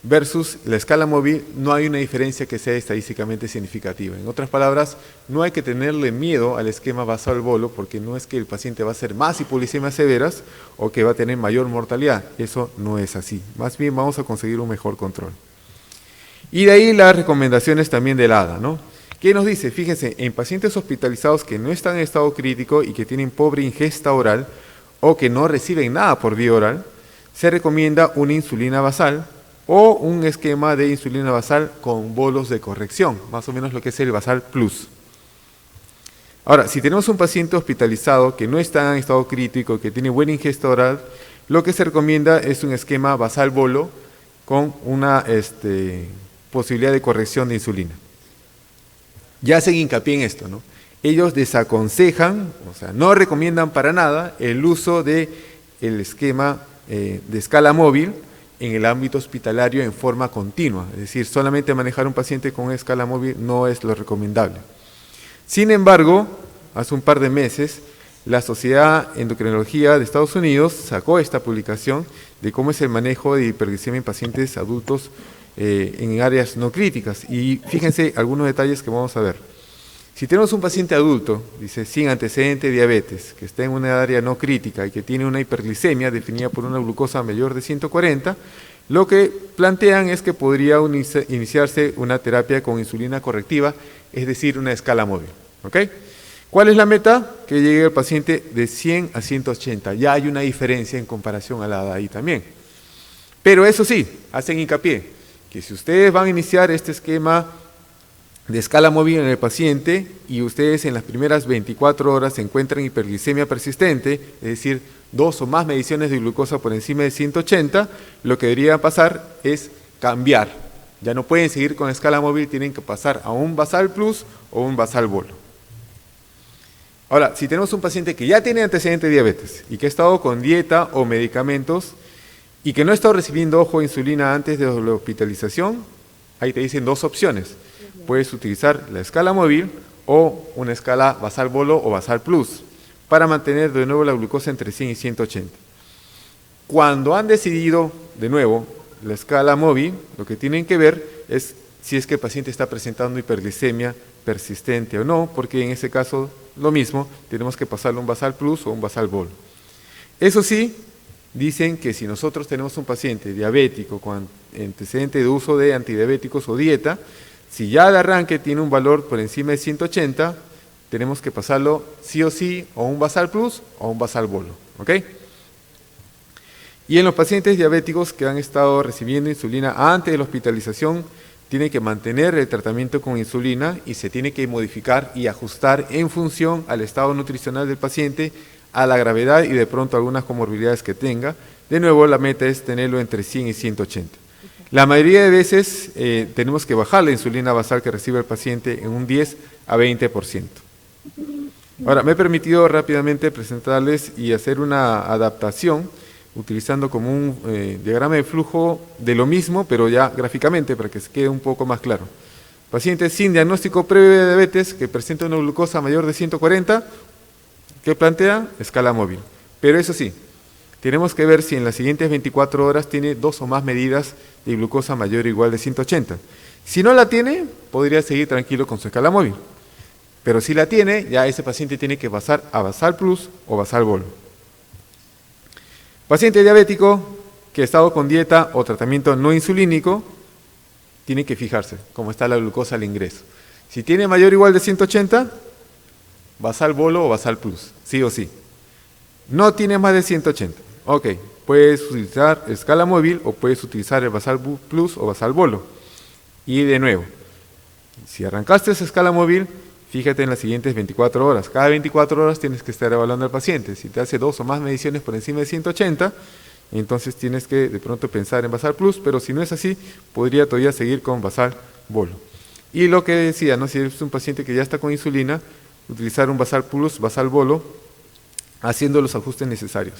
versus la escala móvil, no hay una diferencia que sea estadísticamente significativa. En otras palabras, no hay que tenerle miedo al esquema basal-bolo, porque no es que el paciente va a hacer más hipoglicemias severas o que va a tener mayor mortalidad. Eso no es así. Más bien vamos a conseguir un mejor control. Y de ahí las recomendaciones también del ADA, ¿no? ¿Qué nos dice? Fíjense, en pacientes hospitalizados que no están en estado crítico y que tienen pobre ingesta oral o que no reciben nada por vía oral, se recomienda una insulina basal o un esquema de insulina basal con bolos de corrección, más o menos lo que es el basal plus. Ahora, si tenemos un paciente hospitalizado que no está en estado crítico, que tiene buena ingesta oral, lo que se recomienda es un esquema basal bolo con una posibilidad de corrección de insulina. Ya hacen hincapié en esto, ¿no? Ellos desaconsejan, o sea, no recomiendan para nada el uso del esquema de escala móvil en el ámbito hospitalario en forma continua. Es decir, solamente manejar un paciente con escala móvil no es lo recomendable. Sin embargo, hace un par de meses, la Sociedad de Endocrinología de Estados Unidos sacó esta publicación de cómo es el manejo de hiperglicemia en pacientes adultos en áreas no críticas. Y fíjense algunos detalles que vamos a ver. Si tenemos un paciente adulto, dice, sin antecedente de diabetes, que está en una área no crítica y que tiene una hiperglicemia definida por una glucosa mayor de 140, lo que plantean es que podría iniciarse una terapia con insulina correctiva, es decir, una escala móvil. ¿Ok? ¿Cuál es la meta? Que llegue el paciente de 100 a 180. Ya hay una diferencia en comparación a la de ahí también. Pero eso sí, hacen hincapié que si ustedes van a iniciar este esquema de escala móvil en el paciente y ustedes en las primeras 24 horas se encuentran hiperglicemia persistente, es decir, 2 o más mediciones de glucosa por encima de 180, lo que debería pasar es cambiar. Ya no pueden seguir con la escala móvil, tienen que pasar a un basal plus o un basal bolo. Ahora, si tenemos un paciente que ya tiene antecedente de diabetes y que ha estado con dieta o medicamentos y que no ha estado recibiendo, ojo, insulina antes de la hospitalización, ahí te dicen dos opciones. Puedes utilizar la escala móvil o una escala basal bolo o basal plus para mantener de nuevo la glucosa entre 100 y 180. Cuando han decidido, de nuevo, la escala móvil, lo que tienen que ver es si es que el paciente está presentando hiperglicemia persistente o no, porque en ese caso, lo mismo, tenemos que pasarle un basal plus o un basal bolo. Eso sí, dicen que si nosotros tenemos un paciente diabético con antecedente de uso de antidiabéticos o dieta, si ya de arranque tiene un valor por encima de 180, tenemos que pasarlo sí o sí o un basal plus o un basal bolo. ¿Ok? Y en los pacientes diabéticos que han estado recibiendo insulina antes de la hospitalización, tiene que mantener el tratamiento con insulina y se tiene que modificar y ajustar en función al estado nutricional del paciente, a la gravedad y de pronto algunas comorbilidades que tenga. De nuevo, la meta es tenerlo entre 100 y 180. La mayoría de veces tenemos que bajar la insulina basal que recibe el paciente en un 10 a 20%. Ahora, me he permitido rápidamente presentarles y hacer una adaptación utilizando como un diagrama de flujo de lo mismo, pero ya gráficamente para que se quede un poco más claro. Paciente sin diagnóstico previo de diabetes que presenta una glucosa mayor de 140, ¿qué plantea? Escala móvil. Pero eso sí, tenemos que ver si en las siguientes 24 horas tiene 2 o más medidas de glucosa mayor o igual de 180. Si no la tiene, podría seguir tranquilo con su escala móvil. Pero si la tiene, ya ese paciente tiene que pasar a basal plus o basal bolo. Paciente diabético que ha estado con dieta o tratamiento no insulínico, tiene que fijarse cómo está la glucosa al ingreso. Si tiene mayor o igual de 180, Basal Bolo o Basal Plus, sí o sí. No tiene más de 180. Ok, puedes utilizar escala móvil o puedes utilizar el Basal Plus o Basal Bolo. Y de nuevo, si arrancaste esa escala móvil, fíjate en las siguientes 24 horas. Cada 24 horas tienes que estar evaluando al paciente. Si te hace 2 o más mediciones por encima de 180, entonces tienes que de pronto pensar en Basal Plus, pero si no es así, podría todavía seguir con Basal Bolo. Y lo que decía, ¿no? Si es un paciente que ya está con insulina, utilizar un Basal Plus, Basal Bolo, haciendo los ajustes necesarios.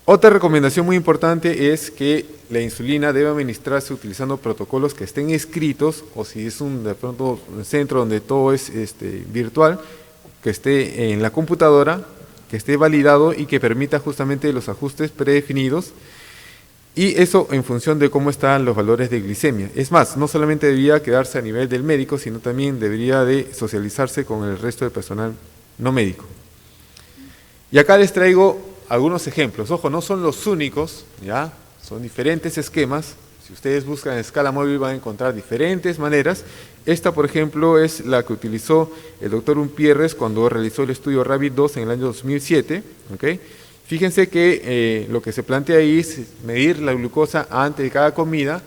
Otra recomendación muy importante es que la insulina debe administrarse utilizando protocolos que estén escritos, o si es de pronto un centro donde todo es virtual, que esté en la computadora, que esté validado y que permita justamente los ajustes predefinidos, y eso en función de cómo están los valores de glicemia. Es más, no solamente debería quedarse a nivel del médico, sino también debería de socializarse con el resto del personal no médico. Y acá les traigo algunos ejemplos. Ojo, no son los únicos, ¿ya? Son diferentes esquemas. Si ustedes buscan en escala móvil van a encontrar diferentes maneras. Esta, por ejemplo, es la que utilizó el doctor Umpierres cuando realizó el estudio RABBIT-2 en el año 2007. ¿Okay? Fíjense que lo que se plantea ahí es medir la glucosa antes de cada comida,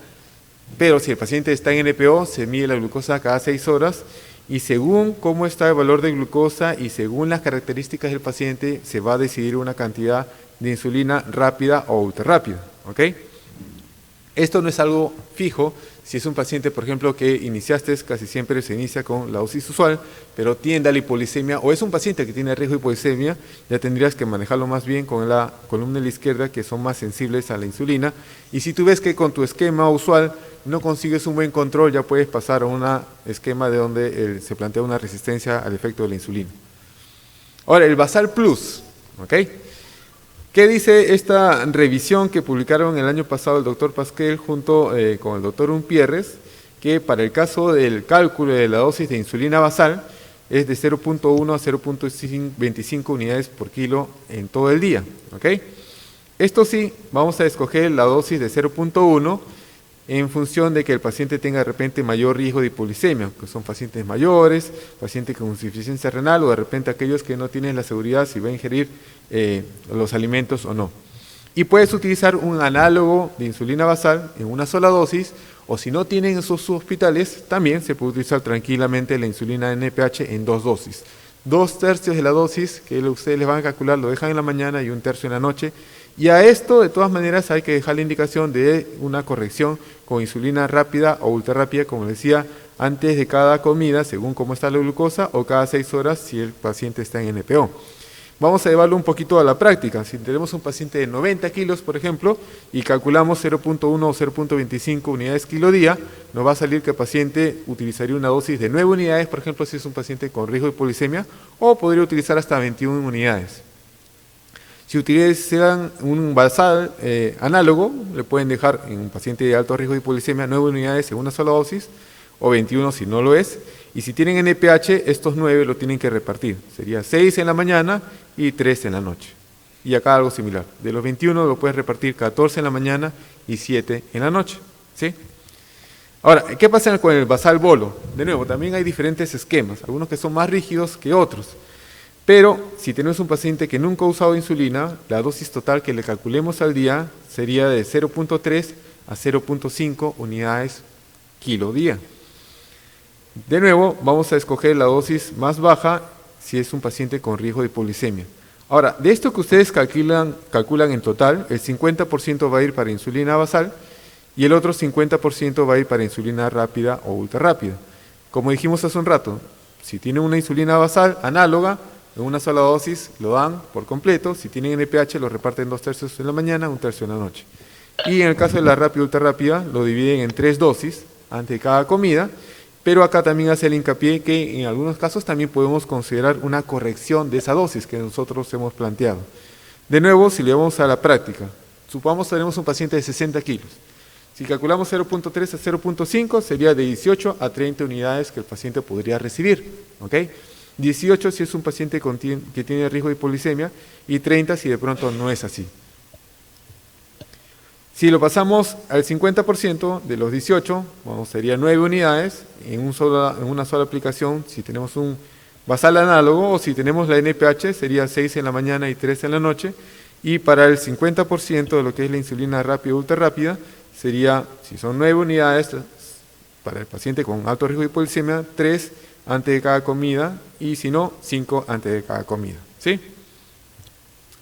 pero si el paciente está en NPO, se mide la glucosa cada 6 horas, y según cómo está el valor de glucosa y según las características del paciente, se va a decidir una cantidad de insulina rápida o ultra rápida. ¿Okay? Esto no es algo fijo. Si es un paciente, por ejemplo, que iniciaste, casi siempre se inicia con la dosis usual, pero tiende a la hipolisemia, o es un paciente que tiene riesgo de hipolisemia, ya tendrías que manejarlo más bien con la columna de la izquierda, que son más sensibles a la insulina. Y si tú ves que con tu esquema usual no consigues un buen control, ya puedes pasar a un esquema de donde se plantea una resistencia al efecto de la insulina. Ahora, el Basal Plus, ¿ok? ¿Qué dice esta revisión que publicaron el año pasado el doctor Pasquel junto con el doctor Umpierres? Que para el caso del cálculo de la dosis de insulina basal es de 0.1 a 0.25 unidades por kilo en todo el día. ¿Okay? Esto sí, vamos a escoger la dosis de 0.1 en función de que el paciente tenga de repente mayor riesgo de hipoglicemia, que son pacientes mayores, pacientes con insuficiencia renal o de repente aquellos que no tienen la seguridad si va a ingerir los alimentos o no. Y puedes utilizar un análogo de insulina basal en una sola dosis, o si no tienen esos hospitales, también se puede utilizar tranquilamente la insulina NPH en 2 dosis. 2/3 de la dosis que ustedes les van a calcular lo dejan en la mañana y 1/3 en la noche. Y a esto, de todas maneras, hay que dejar la indicación de una corrección con insulina rápida o ultra rápida, como decía, antes de cada comida, según cómo está la glucosa, o cada 6 horas si el paciente está en NPO. Vamos a llevarlo un poquito a la práctica. Si tenemos un paciente de 90 kilos, por ejemplo, y calculamos 0.1 o 0.25 unidades kilo día, nos va a salir que el paciente utilizaría una dosis de 9 unidades, por ejemplo, si es un paciente con riesgo de hipoglicemia, o podría utilizar hasta 21 unidades. Si utilizan un basal análogo, le pueden dejar en un paciente de alto riesgo de hipoglicemia 9 unidades en una sola dosis, o 21 si no lo es. Y si tienen NPH, estos 9 lo tienen que repartir. Sería 6 en la mañana y 3 en la noche. Y acá algo similar. De los 21 lo puedes repartir 14 en la mañana y 7 en la noche. ¿Sí? Ahora, ¿qué pasa con el Basal Bolo? De nuevo, también hay diferentes esquemas, algunos que son más rígidos que otros. Pero si tenemos un paciente que nunca ha usado insulina, la dosis total que le calculemos al día sería de 0.3 a 0.5 unidades kilo día. De nuevo, vamos a escoger la dosis más baja si es un paciente con riesgo de hipoglicemia. Ahora, de esto que ustedes calculan en total, el 50% va a ir para insulina basal y el otro 50% va a ir para insulina rápida o ultra rápida. Como dijimos hace un rato, si tienen una insulina basal análoga, en una sola dosis lo dan por completo. Si tienen NPH, lo reparten 2/3 en la mañana, 1/3 en la noche. Y en el caso de la rápida ultra rápida, lo dividen en 3 dosis antes de cada comida. Pero acá también hace el hincapié que en algunos casos también podemos considerar una corrección de esa dosis que nosotros hemos planteado. De nuevo, si le vamos a la práctica, supongamos que tenemos un paciente de 60 kilos. Si calculamos 0.3 a 0.5, sería de 18 a 30 unidades que el paciente podría recibir. ¿Ok? 18 si es un paciente que tiene riesgo de hipoglicemia y 30 si de pronto no es así. Si lo pasamos al 50% de los 18, bueno, sería 9 unidades en una sola aplicación. Si tenemos un basal análogo o si tenemos la NPH, sería 6 en la mañana y 3 en la noche. Y para el 50% de lo que es la insulina rápida o ultra rápida, sería, si son 9 unidades, para el paciente con alto riesgo de hipoglicemia, 3 antes de cada comida y si no, 5 antes de cada comida. ¿Sí?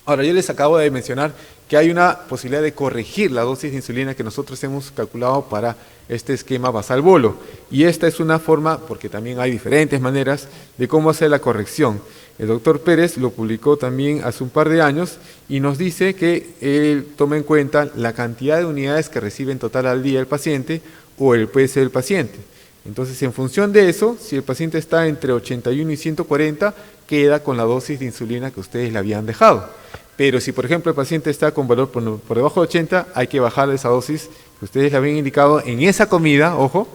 Ahora, yo les acabo de mencionar que hay una posibilidad de corregir la dosis de insulina que nosotros hemos calculado para este esquema basal bolo. Y esta es una forma, porque también hay diferentes maneras de cómo hacer la corrección. El doctor Pérez lo publicó también hace un par de años y nos dice que él toma en cuenta la cantidad de unidades que recibe en total al día el paciente o el peso del paciente. Entonces, en función de eso, si el paciente está entre 81 y 140, queda con la dosis de insulina que ustedes le habían dejado. Pero si, por ejemplo, el paciente está con valor por debajo de 80, hay que bajar esa dosis que ustedes le habían indicado en esa comida, ojo,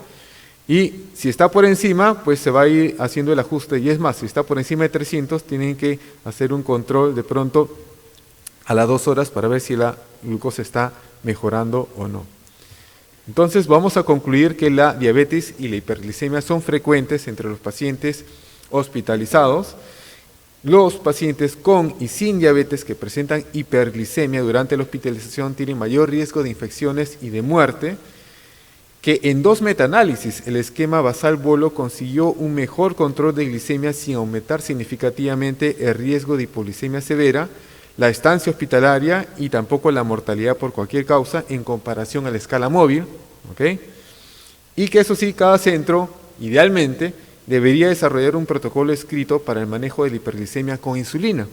y si está por encima, pues se va a ir haciendo el ajuste. Y es más, si está por encima de 300, tienen que hacer un control de pronto a las 2 horas para ver si la glucosa está mejorando o no. Entonces, vamos a concluir que la diabetes y la hiperglicemia son frecuentes entre los pacientes hospitalizados. Los pacientes con y sin diabetes que presentan hiperglicemia durante la hospitalización tienen mayor riesgo de infecciones y de muerte, que en 2 metaanálisis el esquema basal bolo consiguió un mejor control de glicemia sin aumentar significativamente el riesgo de hipoglicemia severa, la estancia hospitalaria y tampoco la mortalidad por cualquier causa en comparación a la escala móvil, ¿ok? Y que eso sí, cada centro, idealmente, debería desarrollar un protocolo escrito para el manejo de la hiperglicemia con insulina,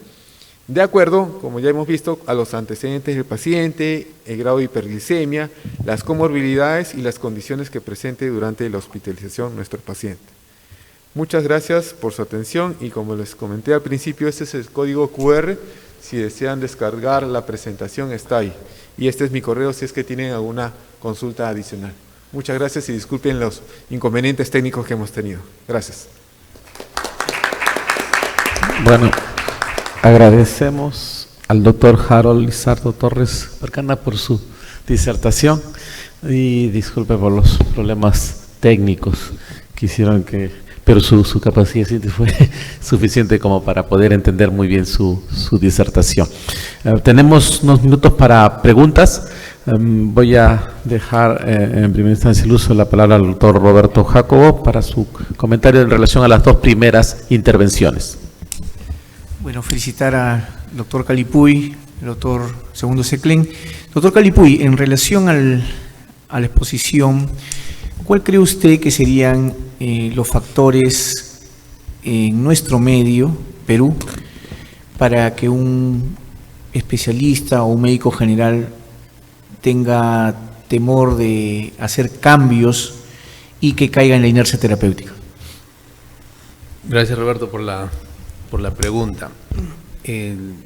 de acuerdo, como ya hemos visto, a los antecedentes del paciente, el grado de hiperglicemia, las comorbilidades y las condiciones que presente durante la hospitalización nuestro paciente. Muchas gracias por su atención y como les comenté al principio, este es el código QR. Si desean descargar la presentación, está ahí. Y este es mi correo si es que tienen alguna consulta adicional. Muchas gracias y disculpen los inconvenientes técnicos que hemos tenido. Gracias. Bueno, agradecemos al doctor Harold Lizardo Torres Arcana por su disertación y disculpe por los problemas técnicos que hicieron que... pero su capacidad fue suficiente como para poder entender muy bien su disertación. Tenemos unos minutos para preguntas. Voy a dejar en primera instancia el uso de la palabra al doctor Roberto Jacobo para su comentario en relación a las 2 primeras intervenciones. Bueno, felicitar al doctor Calipuy, el doctor Segundo Seclén. Doctor Calipuy, en relación a la exposición, ¿cuál cree usted que serían los factores en nuestro medio, Perú, para que un especialista o un médico general tenga temor de hacer cambios y que caiga en la inercia terapéutica? Gracias, Roberto, por la pregunta. En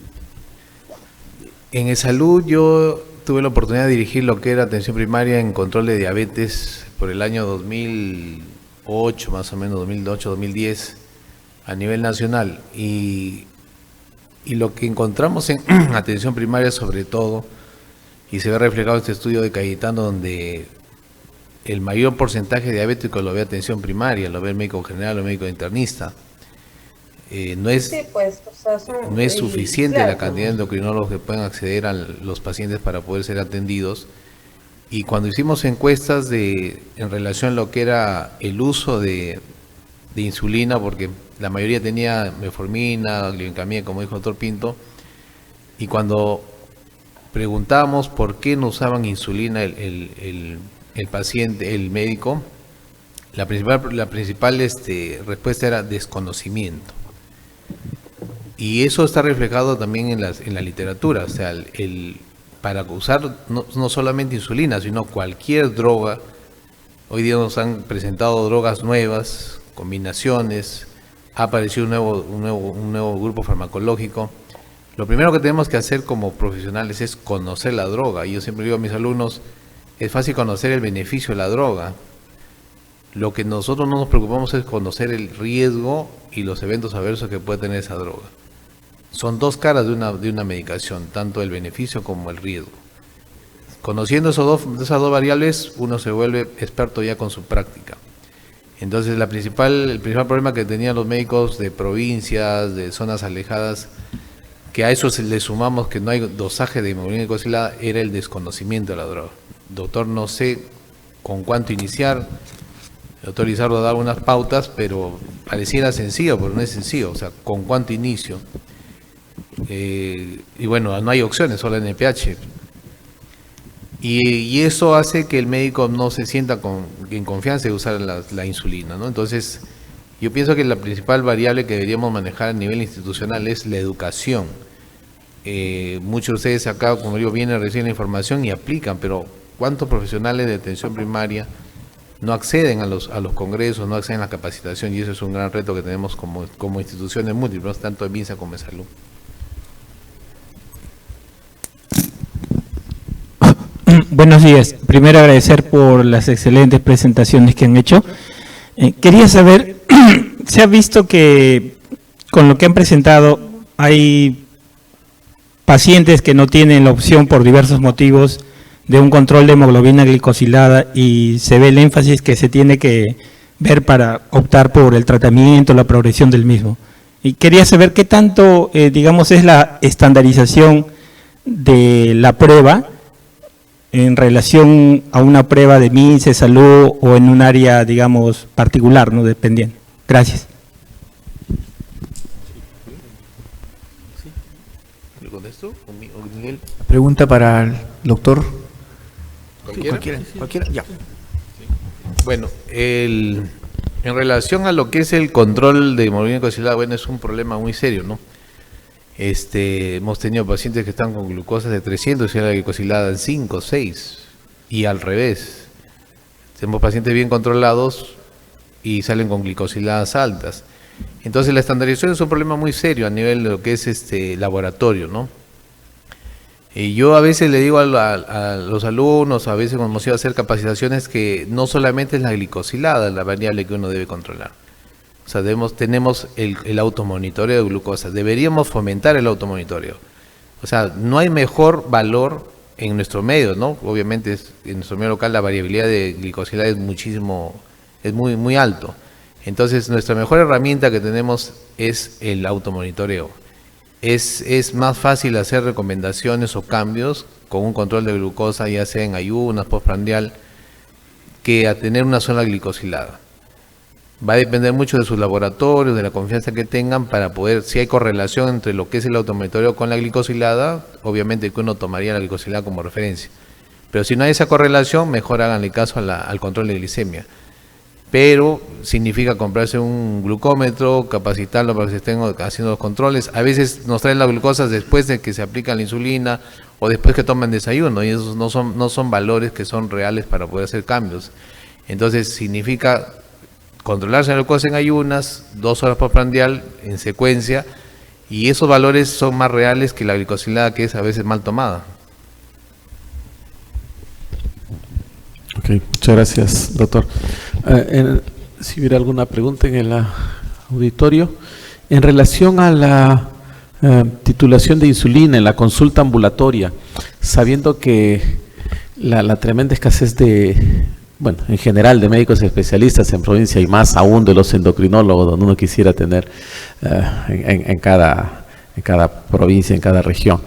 el salud yo tuve la oportunidad de dirigir lo que era atención primaria en control de diabetes por el año 2008, más o menos 2008-2010, a nivel nacional. Y lo que encontramos en atención primaria sobre todo, y se ve reflejado en este estudio de Cayetano, donde el mayor porcentaje de diabéticos lo ve atención primaria, lo ve el médico general o el médico internista. No es suficiente la cantidad de endocrinólogos que pueden acceder a los pacientes para poder ser atendidos. Y cuando hicimos encuestas en relación a lo que era el uso de insulina, porque la mayoría tenía metformina, glibenclamida, como dijo el doctor Pinto, y cuando preguntamos por qué no usaban insulina el paciente, el médico, la principal respuesta era desconocimiento. Y eso está reflejado también en la literatura, o sea, para usar no solamente insulina, sino cualquier droga. Hoy día nos han presentado drogas nuevas, combinaciones, ha aparecido un nuevo grupo farmacológico. Lo primero que tenemos que hacer como profesionales es conocer la droga. Y yo siempre digo a mis alumnos, es fácil conocer el beneficio de la droga. Lo que nosotros no nos preocupamos es conocer el riesgo y los eventos adversos que puede tener esa droga. Son 2 caras de una medicación, tanto el beneficio como el riesgo. conociendo esas dos variables, uno se vuelve experto ya con su práctica. Entonces el principal problema que tenían los médicos de provincias, de zonas alejadas, que a eso le sumamos que no hay dosaje de hemoglobina glicosilada, era el desconocimiento de la droga. Doctor, no sé con cuánto iniciar. El doctor Lizardo daba unas pautas, pero pareciera sencillo, pero no es sencillo. O sea, ¿con cuánto inicio? Y bueno, no hay opciones, solo NPH. Y eso hace que el médico no se sienta en confianza de usar la insulina, ¿no? Entonces, yo pienso que la principal variable que deberíamos manejar a nivel institucional es la educación. Muchos de ustedes acá, como digo, vienen, reciben la información y aplican, pero ¿cuántos profesionales de atención primaria no acceden a los congresos, no acceden a la capacitación? Y eso es un gran reto que tenemos como instituciones múltiples, tanto en MINSA como en salud. Buenos días. Primero agradecer por las excelentes presentaciones que han hecho. Quería saber, se ha visto que con lo que han presentado hay pacientes que no tienen la opción por diversos motivos de un control de hemoglobina glicosilada y se ve el énfasis que se tiene que ver para optar por el tratamiento, la progresión del mismo. Y quería saber qué tanto, digamos, es la estandarización de la prueba en relación a una prueba de MINSA, salud o en un área, digamos, particular, ¿no? Dependiendo. Gracias. ¿Le contesto? ¿O Miguel? Pregunta para el doctor. ¿Cualquiera? Cualquiera, ya. Bueno, en relación a lo que es el control de hemoglobina glicosilada, bueno, es un problema muy serio, ¿no? Hemos tenido pacientes que están con glucosas de 300 y la glicosilada en 5, 6 y al revés. Tenemos pacientes bien controlados y salen con glicosiladas altas. Entonces la estandarización es un problema muy serio a nivel de lo que es laboratorio, ¿no? Y yo a veces le digo a los alumnos, a veces cuando hemos ido a hacer capacitaciones, que no solamente es la glicosilada la variable que uno debe controlar. O sea, tenemos el automonitoreo de glucosa. Deberíamos fomentar el automonitoreo. O sea, no hay mejor valor en nuestro medio, ¿no? Obviamente en nuestro medio local la variabilidad de glicosilada es muy, muy alto. Entonces, nuestra mejor herramienta que tenemos es el automonitoreo. Es más fácil hacer recomendaciones o cambios con un control de glucosa, ya sea en ayunas, postprandial, que a tener una sola glicosilada. Va a depender mucho de sus laboratorios, de la confianza que tengan para poder, si hay correlación entre lo que es el automonitoreo con la glicosilada, obviamente que uno tomaría la glicosilada como referencia. Pero si no hay esa correlación, mejor háganle caso al control de glicemia. Pero significa comprarse un glucómetro, capacitarlo para que se estén haciendo los controles. A veces nos traen las glucosas después de que se aplica la insulina o después que toman desayuno, y esos no son valores que son reales para poder hacer cambios. Entonces significa controlarse la glucosa en ayunas, 2 horas postprandial en secuencia, y esos valores son más reales que la glicosilada, que es a veces mal tomada. Ok, muchas gracias, doctor. Si hubiera alguna pregunta en el auditorio, en relación a la titulación de insulina en la consulta ambulatoria, sabiendo que la tremenda escasez bueno, en general de médicos especialistas en provincia y más aún de los endocrinólogos, donde uno quisiera tener en cada provincia, en cada región.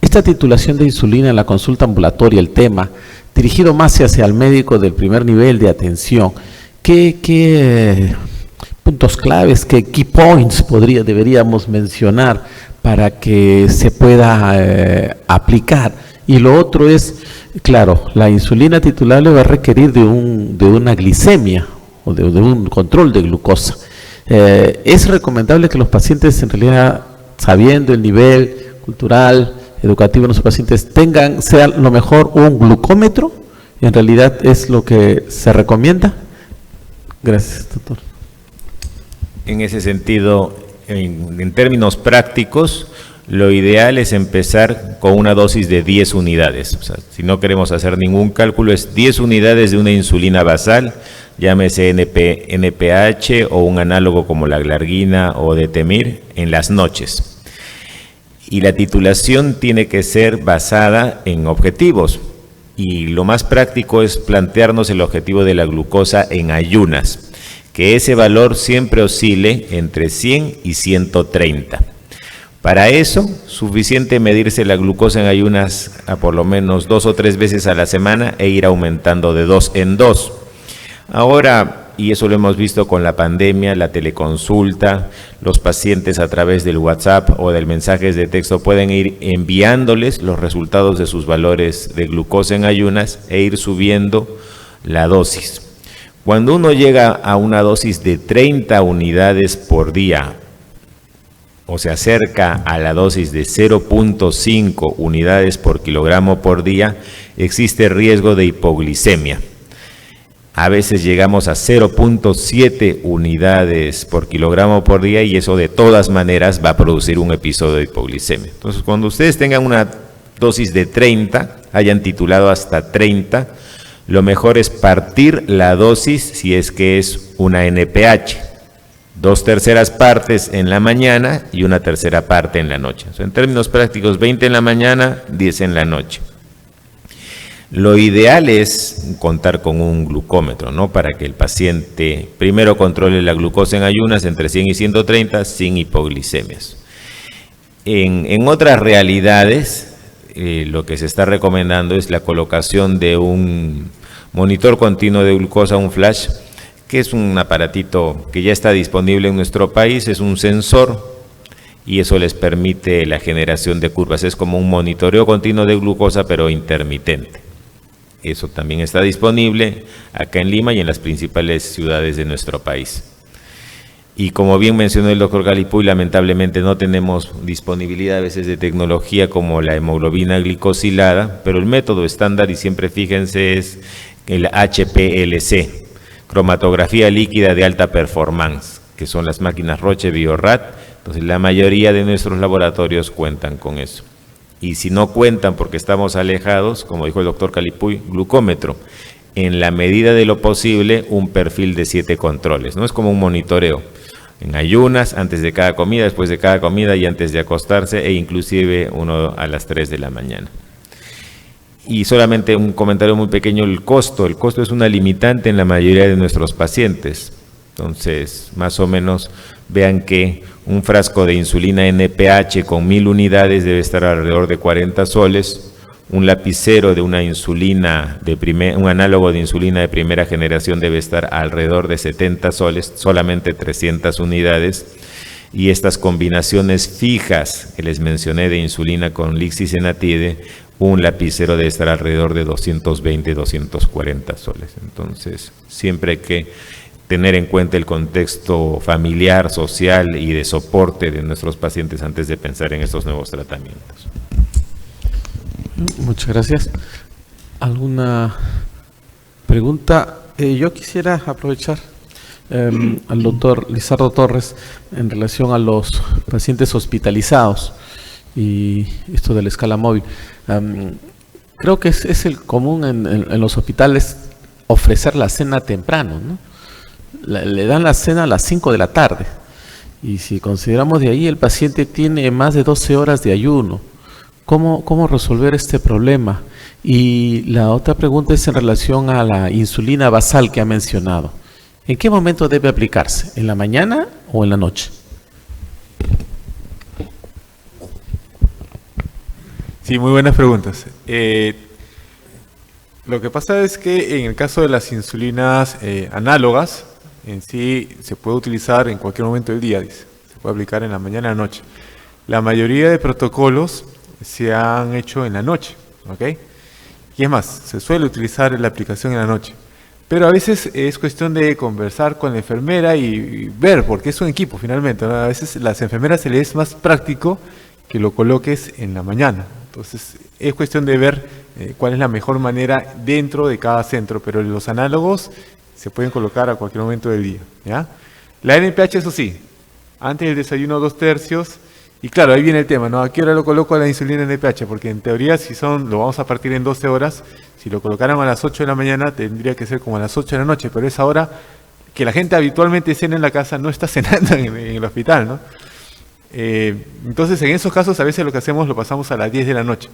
Esta titulación de insulina en la consulta ambulatoria, el tema, dirigido más hacia el médico del primer nivel de atención, ¿qué puntos claves, qué key points deberíamos mencionar para que se pueda aplicar? Y lo otro es, claro, la insulina titulable va a requerir de una glicemia o de un control de glucosa. Es recomendable que los pacientes, en realidad, sabiendo el nivel cultural, educativo de nuestros pacientes, sea lo mejor un glucómetro. En realidad es lo que se recomienda. Gracias, doctor. En ese sentido, en términos prácticos, lo ideal es empezar con una dosis de 10 unidades. O sea, si no queremos hacer ningún cálculo, es 10 unidades de una insulina basal, llámese NPH o un análogo como la glargina o detemir, en las noches. Y la titulación tiene que ser basada en objetivos. Y lo más práctico es plantearnos el objetivo de la glucosa en ayunas, que ese valor siempre oscile entre 100 y 130. Para eso, suficiente medirse la glucosa en ayunas a por lo menos 2 o 3 veces a la semana e ir aumentando de 2 en 2. Ahora, y eso lo hemos visto con la pandemia, la teleconsulta, los pacientes a través del WhatsApp o del mensajes de texto pueden ir enviándoles los resultados de sus valores de glucosa en ayunas e ir subiendo la dosis. Cuando uno llega a una dosis de 30 unidades por día, o se acerca a la dosis de 0.5 unidades por kilogramo por día, existe riesgo de hipoglicemia. A veces llegamos a 0.7 unidades por kilogramo por día y eso de todas maneras va a producir un episodio de hipoglicemia. Entonces, cuando ustedes tengan una dosis de 30, hayan titulado hasta 30, lo mejor es partir la dosis si es que es una NPH. 2/3 partes en la mañana y 1/3 parte en la noche. O sea, en términos prácticos, 20 en la mañana, 10 en la noche. Lo ideal es contar con un glucómetro, ¿no? Para que el paciente primero controle la glucosa en ayunas entre 100 y 130 sin hipoglicemias. En otras realidades, lo que se está recomendando es la colocación de un monitor continuo de glucosa, un flash, que es un aparatito que ya está disponible en nuestro país, es un sensor y eso les permite la generación de curvas. Es como un monitoreo continuo de glucosa, pero intermitente. Eso también está disponible acá en Lima y en las principales ciudades de nuestro país. Y como bien mencionó el doctor Calipuy, lamentablemente no tenemos disponibilidad a veces de tecnología como la hemoglobina glicosilada, pero el método estándar, y siempre fíjense, es el HPLC, cromatografía líquida de alta performance, que son las máquinas Roche Biorad. Entonces la mayoría de nuestros laboratorios cuentan con eso. Y si no cuentan porque estamos alejados, como dijo el doctor Calipuy, glucómetro. En la medida de lo posible, un perfil de 7 controles. No es como un monitoreo. En ayunas, antes de cada comida, después de cada comida y antes de acostarse, e inclusive uno a las 3 de la mañana. Y solamente un comentario muy pequeño, el costo. El costo es una limitante en la mayoría de nuestros pacientes. Entonces, más o menos, vean que un frasco de insulina NPH con 1000 unidades debe estar alrededor de 40 soles. Un lapicero de una insulina, un análogo de insulina de primera generación debe estar alrededor de 70 soles, solamente 300 unidades. Y estas combinaciones fijas que les mencioné de insulina con lixisenatide, un lapicero debe estar alrededor de 220, 240 soles. Entonces, siempre hay que tener en cuenta el contexto familiar, social y de soporte de nuestros pacientes antes de pensar en estos nuevos tratamientos. Muchas gracias. ¿Alguna pregunta? Yo quisiera aprovechar al doctor Lizardo Torres en relación a los pacientes hospitalizados y esto de la escala móvil. Creo que es el común en los hospitales ofrecer la cena temprano, ¿no? Le dan la cena a las 5 de la tarde y si consideramos de ahí el paciente tiene más de 12 horas de ayuno. ¿Cómo resolver este problema? Y la otra pregunta es en relación a la insulina basal que ha mencionado. ¿En qué momento debe aplicarse? ¿En la mañana o en la noche? Sí, muy buenas preguntas. Lo que pasa es que en el caso de las insulinas análogas, en sí se puede utilizar en cualquier momento del día, dice. Se puede aplicar en la mañana o en la noche. La mayoría de protocolos se han hecho en la noche, ¿ok? Y es más, se suele utilizar la aplicación en la noche. Pero a veces es cuestión de conversar con la enfermera y ver, porque es un equipo finalmente, ¿no? A veces a las enfermeras se les es más práctico que lo coloques en la mañana. Entonces es cuestión de ver cuál es la mejor manera dentro de cada centro, pero los análogos se pueden colocar a cualquier momento del día, ¿ya? La NPH, eso sí, antes del desayuno 2/3, y claro, ahí viene el tema, ¿no? ¿A qué hora lo coloco a la insulina NPH? Porque en teoría, lo vamos a partir en 12 horas, si lo colocaran a las 8 de la mañana, tendría que ser como a las 8 de la noche, pero esa hora que la gente habitualmente cena en la casa no está cenando en el hospital, ¿no? Entonces, en esos casos, a veces lo que hacemos lo pasamos a las 10 de la noche.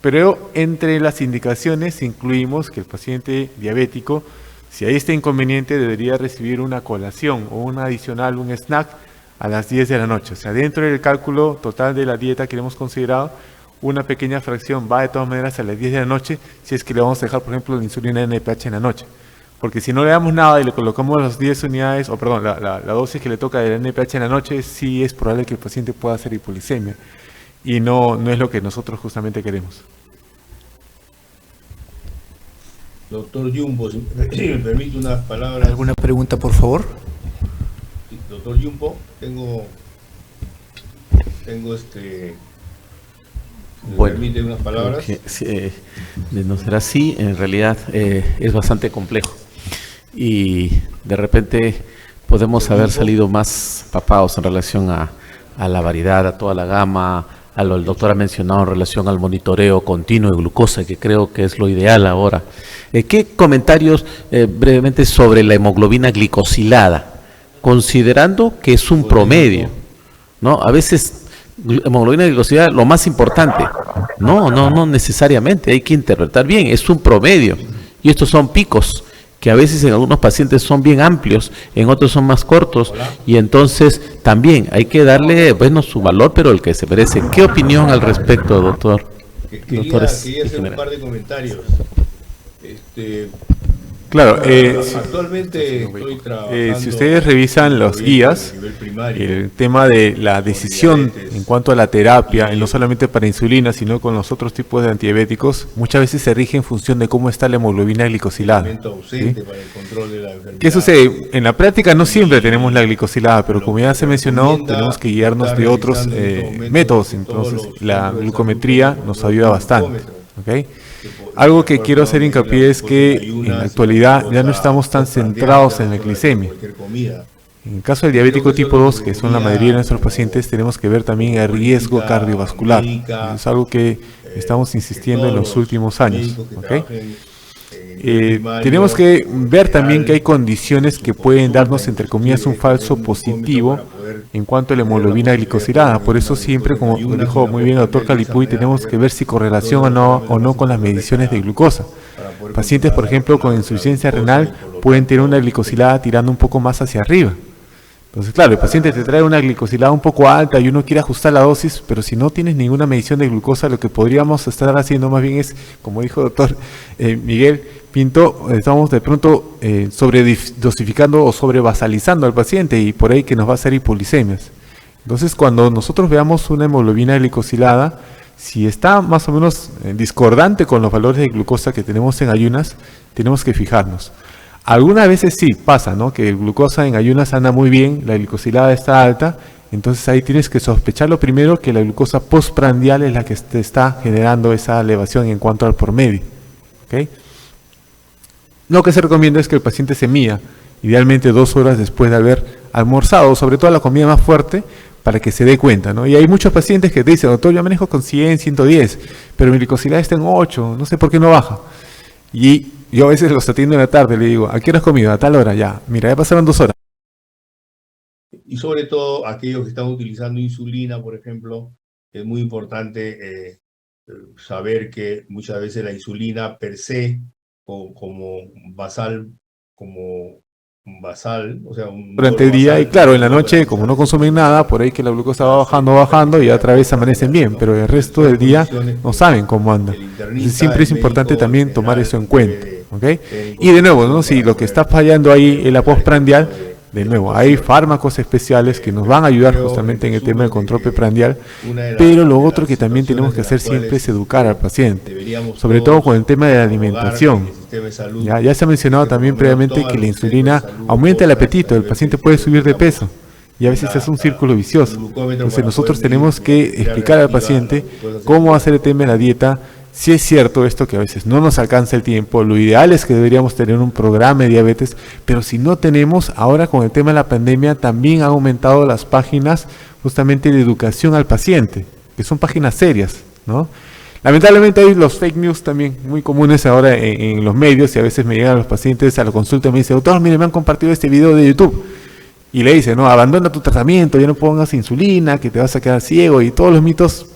Pero entre las indicaciones incluimos que el paciente diabético, si hay este inconveniente, debería recibir una colación o un adicional, un snack, a las 10 de la noche. O sea, dentro del cálculo total de la dieta que hemos considerado, una pequeña fracción va de todas maneras a las 10 de la noche, si es que le vamos a dejar, por ejemplo, la insulina NPH en la noche. Porque si no le damos nada y le colocamos las 10 unidades, o perdón, la dosis que le toca del NPH en la noche, sí es probable que el paciente pueda hacer hipoglicemia. Y no es lo que nosotros justamente queremos. Doctor Yumpo, si me permite unas palabras. ¿Alguna pregunta, por favor? Sí, doctor Yumpo, tengo Bueno, me permite unas palabras. De no ser así, en realidad es bastante complejo. Y de repente podemos haber salido más papados en relación a la variedad, a toda la gama, a lo que el doctor ha mencionado en relación al monitoreo continuo de glucosa, que creo que es lo ideal ahora. ¿Qué comentarios brevemente sobre la hemoglobina glicosilada? Considerando que es un promedio, ¿no? A veces hemoglobina glicosilada lo más importante. No necesariamente, hay que interpretar bien, es un promedio. Y estos son picos, que a veces en algunos pacientes son bien amplios, en otros son más cortos, y entonces también hay que darle, bueno, su valor, pero el que se merece. ¿Qué opinión al respecto, doctor? Quería hacer un par de comentarios. Claro, actualmente estoy trabajando. Si ustedes revisan los guías, el tema de la decisión en cuanto a la terapia, y no solamente para insulina, sino con los otros tipos de antidiabéticos, muchas veces se rige en función de cómo está la hemoglobina glicosilada. ¿Sí? ¿Qué sucede? En la práctica no siempre tenemos la glicosilada, pero como ya se mencionó, tenemos que guiarnos de otros métodos. Entonces, la glucometría nos ayuda bastante. ¿Okay? Algo que quiero hacer hincapié es que en la actualidad ya no estamos tan centrados en la glicemia. En el caso del diabético tipo 2, que son la mayoría de nuestros pacientes, tenemos que ver también el riesgo cardiovascular. Es algo que estamos insistiendo en los últimos años. ¿Okay? Tenemos que ver también que hay condiciones que pueden darnos, entre comillas, un falso positivo en cuanto a la hemoglobina glicosilada. Por eso siempre, como dijo muy bien el doctor Calipuy, tenemos que ver si correlación o no con las mediciones de glucosa. Pacientes, por ejemplo, con insuficiencia renal pueden tener una glicosilada tirando un poco más hacia arriba. Entonces, claro, el paciente te trae una glicosilada un poco alta y uno quiere ajustar la dosis, pero si no tienes ninguna medición de glucosa, lo que podríamos estar haciendo más bien es, como dijo el doctor Miguel Pinto, estamos de pronto sobredosificando o sobrevasalizando al paciente y por ahí que nos va a hacer hipoglicemias. Entonces, cuando nosotros veamos una hemoglobina glicosilada, si está más o menos discordante con los valores de glucosa que tenemos en ayunas, tenemos que fijarnos. Algunas veces sí pasa, ¿no? Que el glucosa en ayunas anda muy bien, la glicosilada está alta, entonces ahí tienes que sospecharlo primero que la glucosa postprandial es la que te está generando esa elevación en cuanto al promedio. ¿Okay? Lo que se recomienda es que el paciente se mida, idealmente 2 horas después de haber almorzado, sobre todo la comida más fuerte, para que se dé cuenta, ¿no? Y hay muchos pacientes que te dicen, doctor, yo manejo con 100, 110, pero mi glicosilada está en 8, no sé por qué no baja. Y yo a veces los atiendo en la tarde, le digo, ¿a qué hora has comido? A tal hora, ya. Mira, ya pasaron 2 horas. Y sobre todo aquellos que están utilizando insulina, por ejemplo, es muy importante saber que muchas veces la insulina per se, como basal, o sea, durante el día, y claro, en la noche, como no consumen nada, por ahí que la glucosa va bajando y otra vez amanecen bien, pero el resto del día no saben cómo anda. Entonces, siempre es importante también tomar eso en cuenta. ¿Okay? Y de nuevo, ¿no? Si lo que está fallando ahí es la postprandial, de nuevo, hay fármacos especiales que nos van a ayudar justamente en el tema del control preprandial, pero lo otro que también tenemos que hacer siempre es educar al paciente, sobre todo con el tema de la alimentación. Ya se ha mencionado también previamente que la insulina aumenta el apetito, el paciente puede subir de peso y a veces es un círculo vicioso. Entonces nosotros tenemos que explicar al paciente cómo hacer el tema de la dieta. Si es cierto esto que a veces no nos alcanza el tiempo, lo ideal es que deberíamos tener un programa de diabetes, pero si no tenemos, ahora con el tema de la pandemia también han aumentado las páginas justamente de educación al paciente, que son páginas serias, ¿no? Lamentablemente hay los fake news también muy comunes ahora en los medios y a veces me llegan los pacientes a la consulta y me dicen, doctor, mire, me han compartido este video de YouTube. y le dice, no, abandona tu tratamiento, ya no pongas insulina, que te vas a quedar ciego, y todos los mitos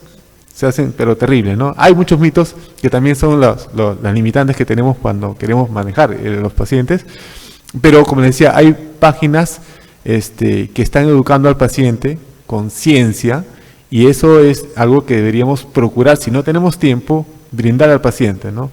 se hacen, pero terribles, ¿no? Hay muchos mitos que también son las limitantes que tenemos cuando queremos manejar los pacientes, pero como les decía, hay páginas que están educando al paciente con ciencia, y eso es algo que deberíamos procurar, si no tenemos tiempo, brindar al paciente, ¿no?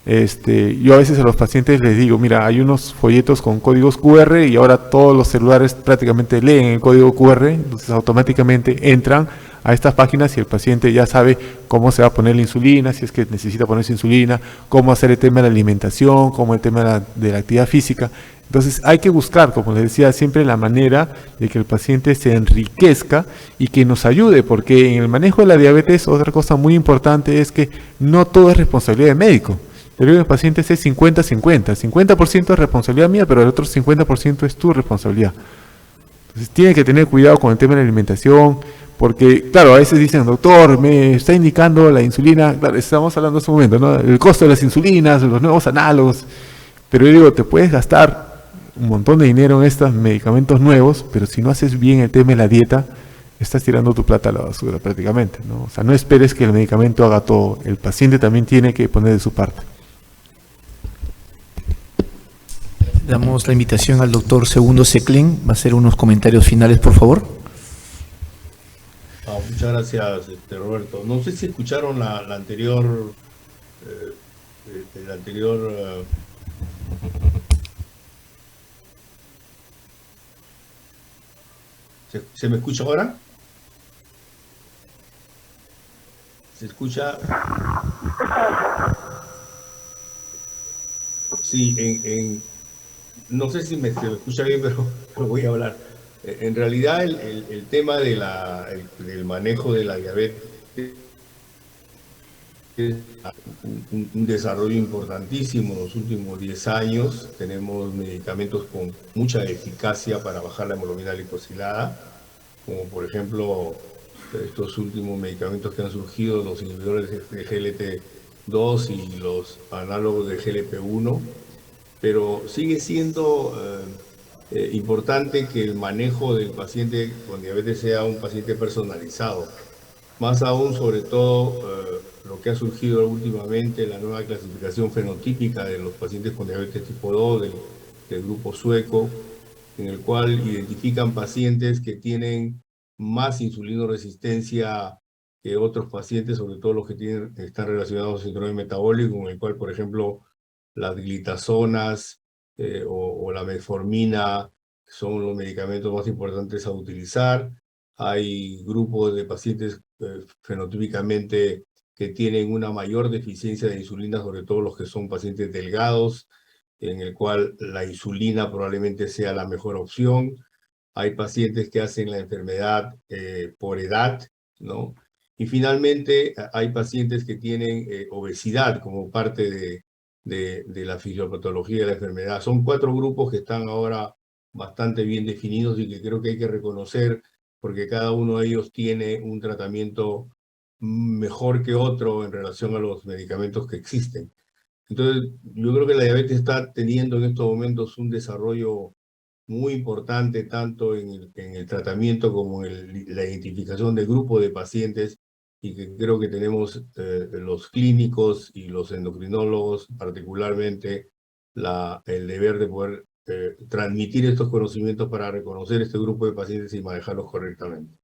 Yo a veces a los pacientes les digo, mira, hay unos folletos con códigos QR y ahora todos los celulares prácticamente leen el código QR, entonces automáticamente entran a estas páginas y el paciente ya sabe cómo se va a poner la insulina, si es que necesita ponerse insulina, cómo hacer el tema de la alimentación, cómo el tema de la actividad física. Entonces hay que buscar, como les decía, siempre la manera de que el paciente se enriquezca y que nos ayude, porque en el manejo de la diabetes otra cosa muy importante es que no todo es responsabilidad del médico. El de los pacientes es 50-50, 50% es responsabilidad mía, pero el otro 50% es tu responsabilidad. Entonces tiene que tener cuidado con el tema de la alimentación, porque claro, a veces dicen, doctor, me está indicando la insulina, claro, estamos hablando en este momento, ¿no? El costo de las insulinas, los nuevos análogos, pero yo digo, te puedes gastar un montón de dinero en estos medicamentos nuevos, pero si no haces bien el tema de la dieta, estás tirando tu plata a la basura prácticamente, ¿no? O sea, no esperes que el medicamento haga todo, el paciente también tiene que poner de su parte. Damos la invitación al doctor Segundo Seclen. Va a hacer unos comentarios finales, por favor. Muchas gracias, Roberto. No sé si escucharon la anterior... ¿Se me escucha ahora? ¿Se escucha? Sí, no sé si se me escucha bien, pero voy a hablar. En realidad, el tema del manejo de la diabetes es un desarrollo importantísimo en los últimos 10 años. Tenemos medicamentos con mucha eficacia para bajar la hemoglobina glicosilada, como por ejemplo estos últimos medicamentos que han surgido, los inhibidores de GLT2 y los análogos de GLP1. Pero sigue siendo importante que el manejo del paciente con diabetes sea un paciente personalizado. Más aún, sobre todo, lo que ha surgido últimamente, la nueva clasificación fenotípica de los pacientes con diabetes tipo 2 del grupo sueco, en el cual identifican pacientes que tienen más insulinoresistencia que otros pacientes, sobre todo los que están relacionados al síndrome metabólico, en el cual, por ejemplo, las glitazonas o la metformina son los medicamentos más importantes a utilizar. Hay grupos de pacientes fenotípicamente que tienen una mayor deficiencia de insulina, sobre todo los que son pacientes delgados, en el cual la insulina probablemente sea la mejor opción. Hay pacientes que hacen la enfermedad por edad, ¿no? Y finalmente hay pacientes que tienen obesidad como parte de la fisiopatología de la enfermedad. Son 4 grupos que están ahora bastante bien definidos y que creo que hay que reconocer porque cada uno de ellos tiene un tratamiento mejor que otro en relación a los medicamentos que existen. Entonces, yo creo que la diabetes está teniendo en estos momentos un desarrollo muy importante, tanto en el tratamiento como en la identificación de grupos de pacientes, y que creo que tenemos los clínicos y los endocrinólogos, particularmente, el deber de poder transmitir estos conocimientos para reconocer este grupo de pacientes y manejarlos correctamente.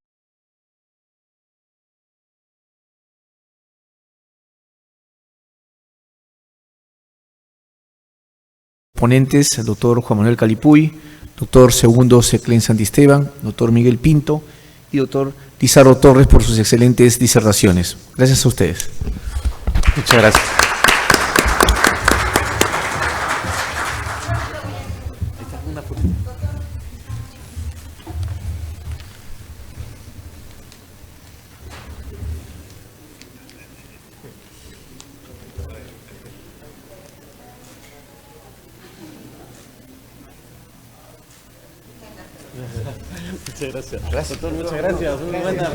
Ponentes, el doctor Juan Manuel Calipuy, doctor Segundo Seclen Santisteban, doctor Miguel Pinto y doctor Lizardo Torres por sus excelentes disertaciones. Gracias a ustedes. Muchas gracias. Muchas gracias. Gracias, doctor. Muchas gracias. Muy buena.